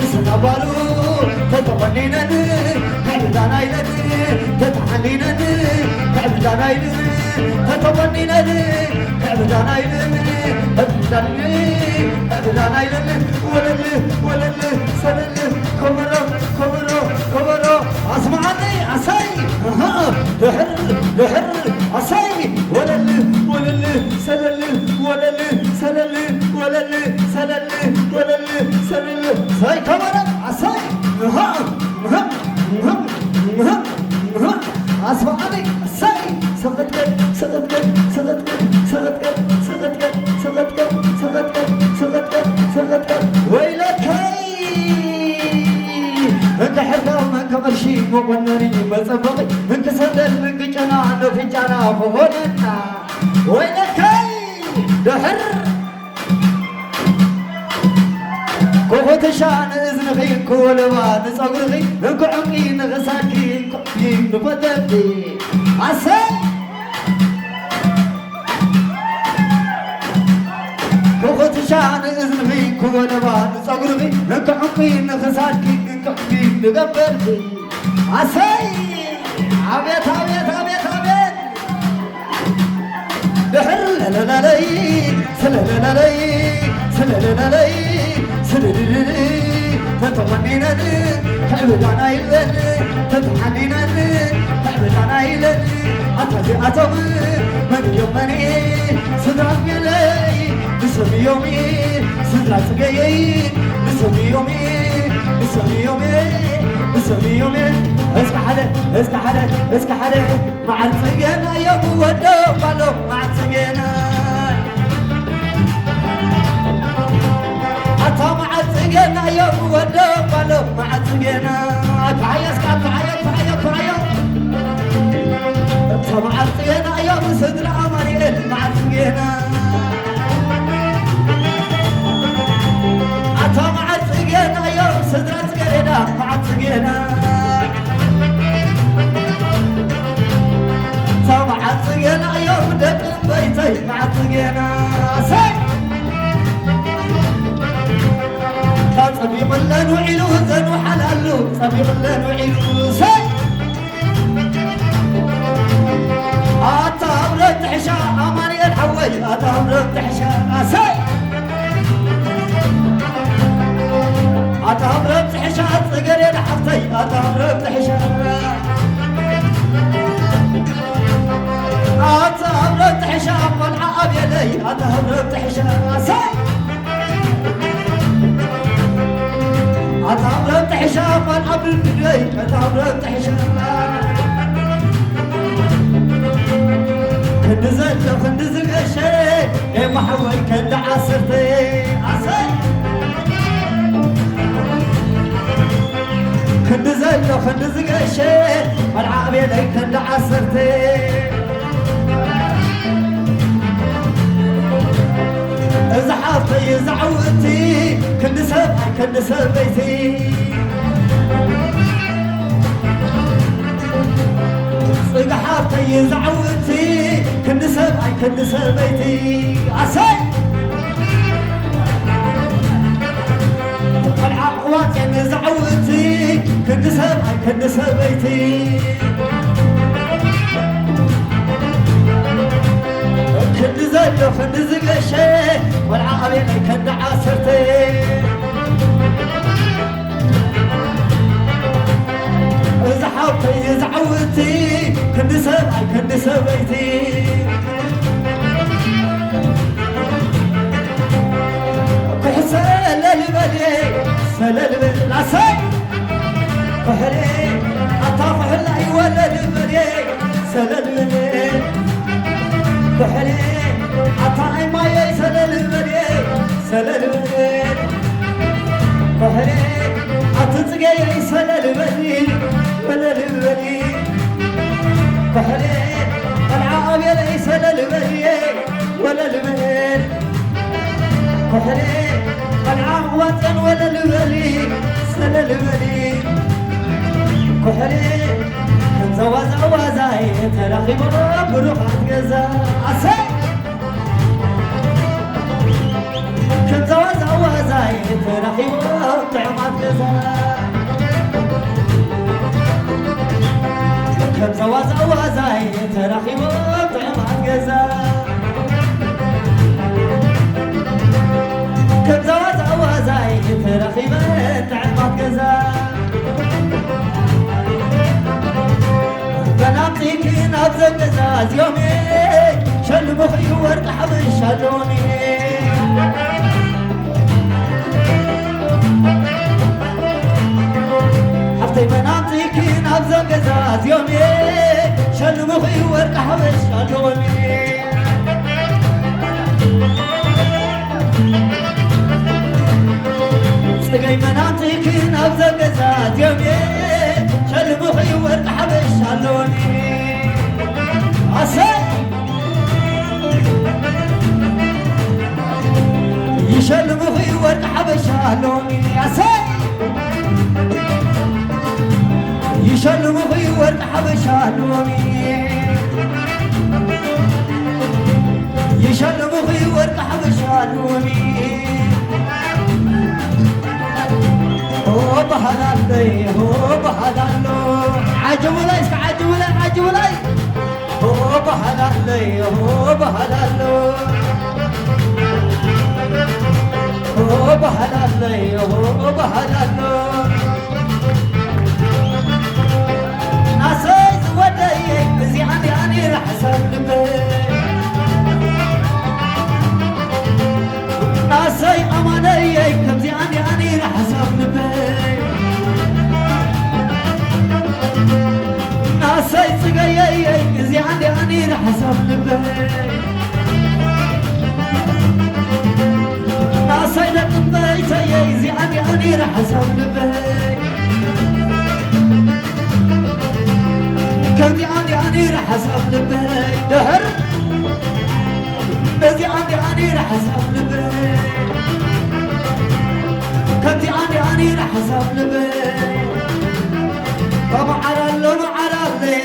نسنا بارو تتمنينا تعبدان عيلن تتعنينا تعبدان عيلن تتمنينا تعبدان عيلن تعبدان عيلن ولل سلل كبرو اسمعني عساي دحر عساي ولل سلل ساي كبرو عساي اسمعني عساي سقط ويلك انت حكام انت مرشي مغنني مزبقي انت سدل انت جنا لفجانا فهوننا ويلك دحر كوفت شان اذنخي كولوان صغرخي انك عقي نغساكي انك نفتدي عساي كوفت شان اذنخي كولوان صغرخي انك عقي نغساكي كفي نقبل عسي عبيت عبيت عبيت عبيت دحر لا لا لا لا سلا لا لا لا سلا لا لا لا سلا لا لا لا تتمنينا تعبد عنا يلن تتحنينا تعبد عنا يلن أتبي أتم من يومني صدرك بيلي بسمي يومي صدرك جاي بسمي يومي بسمي يومي بسمي يومي اسكح حدا اسكح حدا اسكح حدا مع السجينة يوم ودو بالو مع السجينة أتا مع السجينة يوم ودو بالو مع السجينة تعيس تعيس تعيس تعيس أتا مع السجينة يوم صدر عمري مع السجينة أتا مع السجينة يوم صدر سجينة مع السجينة مع السجينة يوم دقن بيتي مع السجينة سي صبي ملان وعيلو زن وحلالو صبي ملان وعيلو سي أتهم تحشا أماني الحوي أتهم تحشا سي أتهم تحشا تقري لحفتي أتهم تحشا أتهم تحشا ملعا أبيلي أتهم تحشا سي أتهم تحشا ملعا بالبدوي أتهم تحشا خندزل خندزل الشيء يا محول كند عصرتي عصي خندزل خندزل الشيء ملعا أبيلي كند عصرتي إذا حاطي إذا عودتي كن سبيتي إذا حاطي إذا عودتي كن سبيتي عسي العقوات يعني إذا عودتي كن سبيتي كن زلو كن زقشي والعقبين كن عاصرتي إذا حاطي إذا عودتي كن سبيتي كحسن للبدي سلالبدي العسي كحري أطافح الله ولا للبدي سلالبدي كحري عطاي ما يسلل البدي سلل البدي كحري عطتقي يسلل البدي ولا البدي كحري العاب يسلل البدي ولا البدي كحري العاب وطن ولا البدي سلل البدي كحري زوازاي تراخي بروح عتجزا عسي كنت زوازاي تراخي طعم عتجزا كنت زوازاي تراخي طعم عتجزا كنت زوازاي تراخي طعم عتجزا بناتك نبزة قزاز يومي شل مخي ورق حبش شلوني حفتي بناتك نبزة قزاز يومي شل مخي ورق حبش شلوني سقي بناتك نبزة قزاز يومي شل مخي ورق حبش شلوني عسي يشل مخي ورق حبش شلوني عسي يشل مخي ورق حبش شلوني يشل مخي ورق حبش شلوني بهرات بهدالو عجبوا لي عجبوا لي عجبوا لي هو بهدالي هو بهدالو هو بهدالي هو بهدالو ناسي زودي زي عندي رح اسلمك ناسي اماني كم زي عندي رح اسلمك ناسي صقيي زي عندي رح اسلمك ناسي لكم بيتي زي عندي رح اسلمك كم عندي رح اسلمك دهر بزي عندي رح اسلمك كنتي عندي رح اسلمك ما عرالو ما عرالي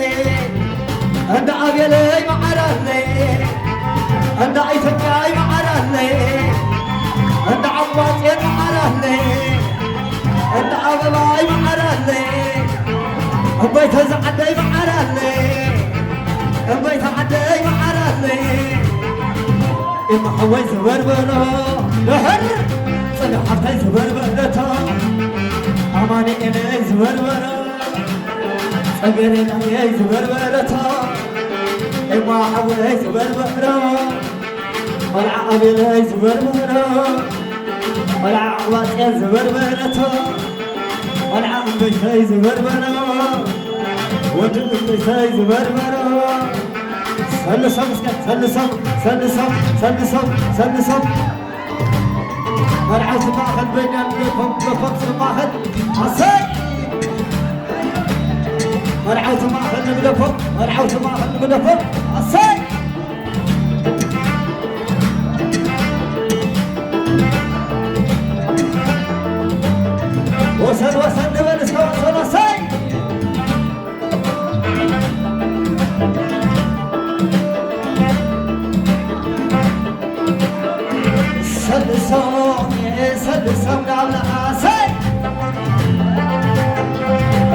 عند ابيلي ما عرالي عند ايتكاي ما عرالي عند عباطي ما عرالي عند ابلاي ما عرالي بيت زعدي ما عرالي بيت عدي ما عرالي إما حوي زبربرة لهر صدق حتى زبربرة أماني إلي زبربرة أقري لي زبربرة إما حوي زبربرة والعقب لي زبربرة والعقبات زبربرة والعقب بيتي زبربرة ودق بيتي زبربرة سلسم سلسم سلسم سلسم سلسم مرعاش ماخذ بين الفوكس ماخذ عصي مرعاش ماخذ من الفوق مرعاش ماخذ من الفوق عصي وصل وصل نبل وصل عصي سلسون على عسل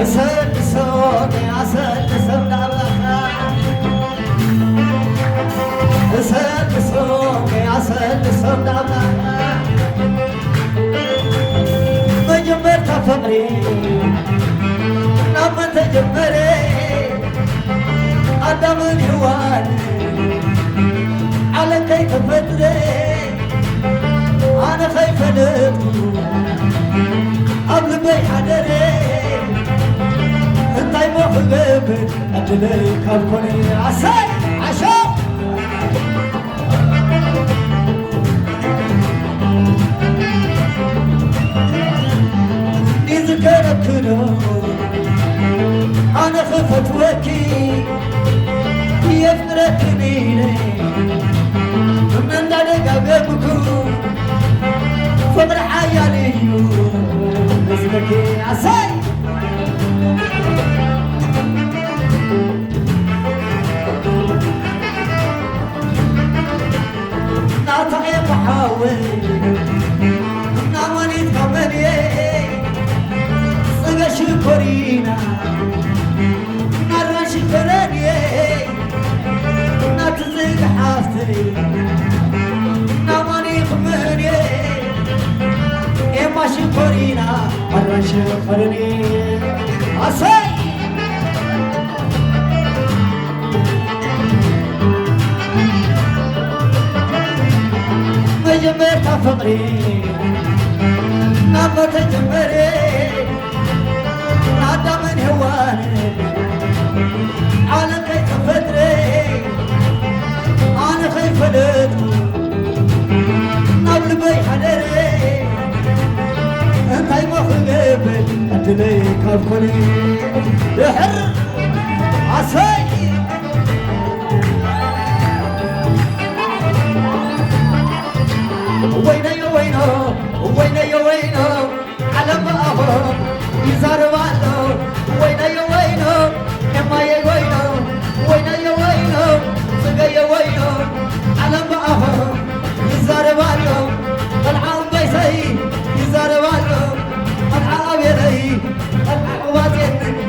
سلسون يا سلسون على سلسون يا سلسون على مجمر تفقري لما تجمري أدم الهوان على كيف فتري أنا خايفة ندخل قبل ما يحضري أنت يموت قلبي أجلي كالكوني عساي عشان يذكرك كده أنا خفت وكي يفكركني من دلق قلبكم فمر حيالي اسمك عساي ناطعي محاول ناولي تقبلي صغش كورينا نرش كراني ناتزق حافتي ناولي خمني ماشي كورينا مرة شفرني عساي مجمر تفقري نما تجمري عدا من هواني على كيف فتري أنا خايف ندخل قبل ما يحضري انت يموت قلبي ادلي كالكوني يحر عساي وينه يا وينه وينه يا وينه على ما أهرب يزاربانه وينه يا وينه اما يا وينه وينه يا وينه سقى يا وينه على ما أهرب يزاربانه العام بيسي يزاربانه العاب يلي العقبات يلي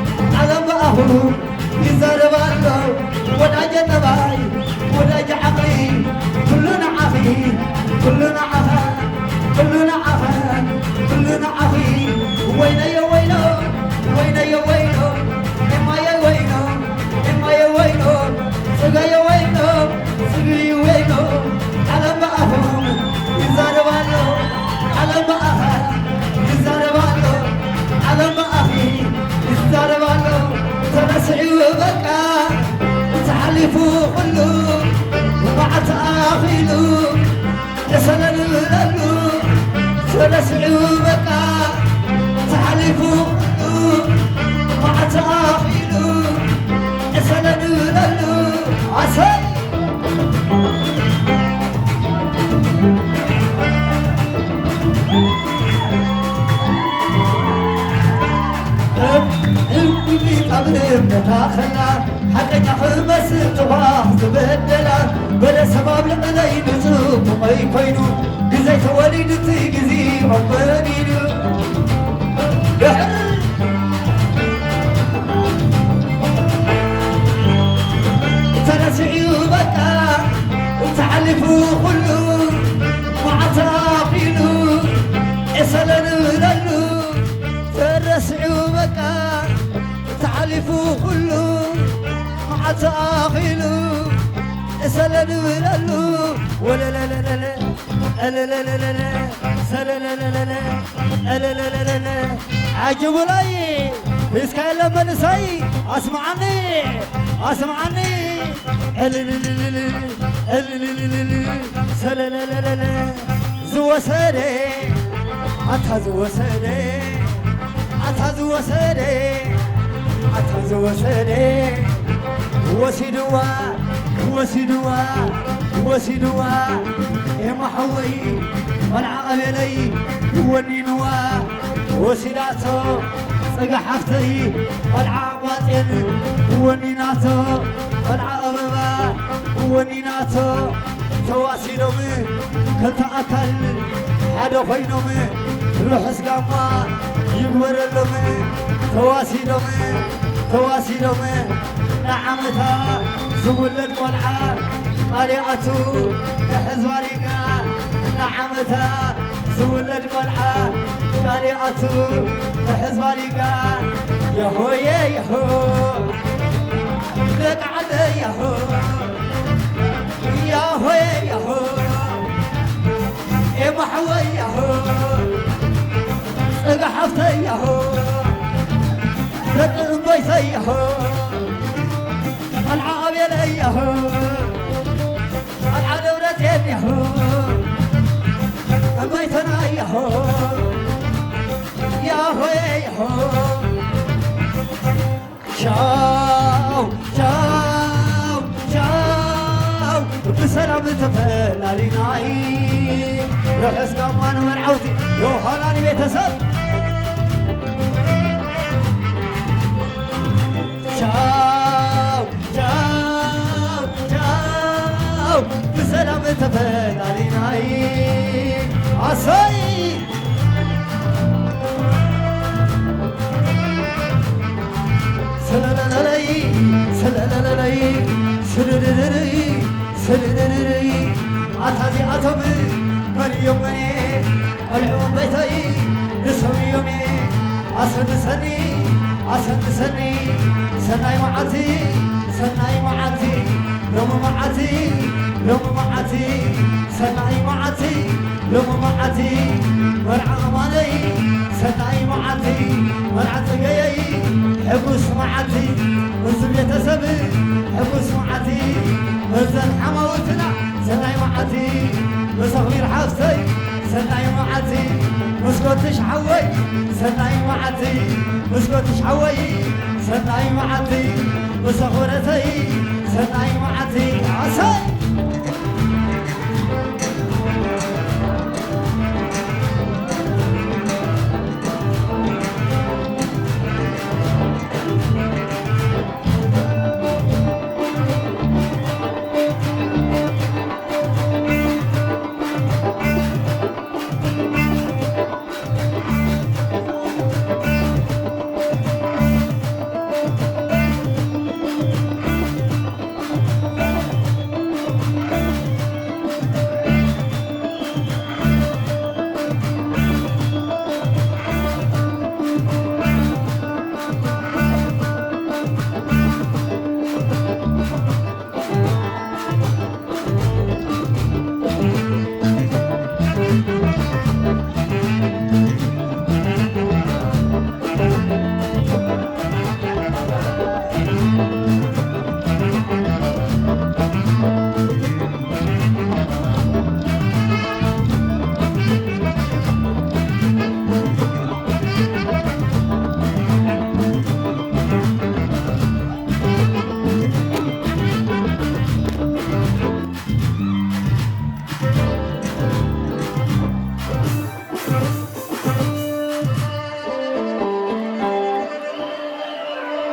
سلام لالو سلسعو بقى تحلفوا مع تعاقلو سلام لالو عسل اللي قبل متاخلا حقك خمس طواف تبدلا بلا سبب لقلي نزوب ما يكوينو جزي توليدتي جزي ربانينو تنسعيو بكا تعلفوا كلو مع تعاقلو اسلنو للو تنسعيو بكا تعلفوا كلو مع تعاقلو سلالو لالو ولا لا لا لا لا لا لا لا لا لا سلا لا لا لا لا لا لا لا لا عجبوا لي اسكال لما نسي اسمعني اسمعني لا لا لا لا لا سلا لا لا لا لا زوا سري عطها زوا سري عطها زوا سري عطها زوا سري وسيدوا وسيدوا وسيدوا يا محوي والعقل لي ونينوا وسيداتو صقع حفتي والعقواتين ونيناتو والعقببا ونيناتو تواسيدومي كتأكل حدا خينومي روح اسقاما يقبر اللومي تواسيدومي تواسيدومي نعمتا زولد قلعة قريعتو حزواريقا نعمتا زولد قلعة قريعتو حزواريقا يهو يهو لك علي يهو يهو يهو يا محوي يهو سقحفتي يهو لك بيتي يهو العاب يليه العدورة يليه بيتنا يهو يهو يهو شاو شاو شاو بسلام تفلالي ناي روح اسقامان مرعوتي روح هلاني بيتسب شاو شاو شاو بسلام تفلالي ناي عصي سلالالي سلالالي سلالالي سلالالي عتازي عتمي مريم مني العوم بيتي نسوي يومي عسد سني عسد سني سناي معتي سناي معتي لوم معتي لوم معتي سناي معتي لوم معتي مرعى مالي سناي معتي مرعى جاي حبس معتي وزم يتسبي حبس معتي وزن حموتنا سناي معتي وصغير حفتي سناي معتي مسكوتش حوي سناي معتي مسكوتش حوي سناي معتي وصغيرتي سناي معتي عسى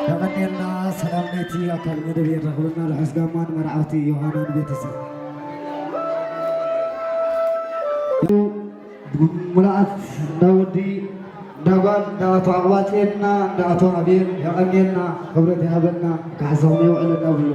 ተቀኔልና ሰላም ነቲ አካል መደብ ይረክብና ለሕስጋማን መርዓውቲ ዮሐናን ቤተሰብ ሙላኣት እንዳወዲ እንዳጓል እንዳኣቶ ኣቅባጤልና እንዳኣቶ ኣብየር ያቀኔልና ክብረት ይሃበና ካሕሳውነ ይውዕልና ብሎ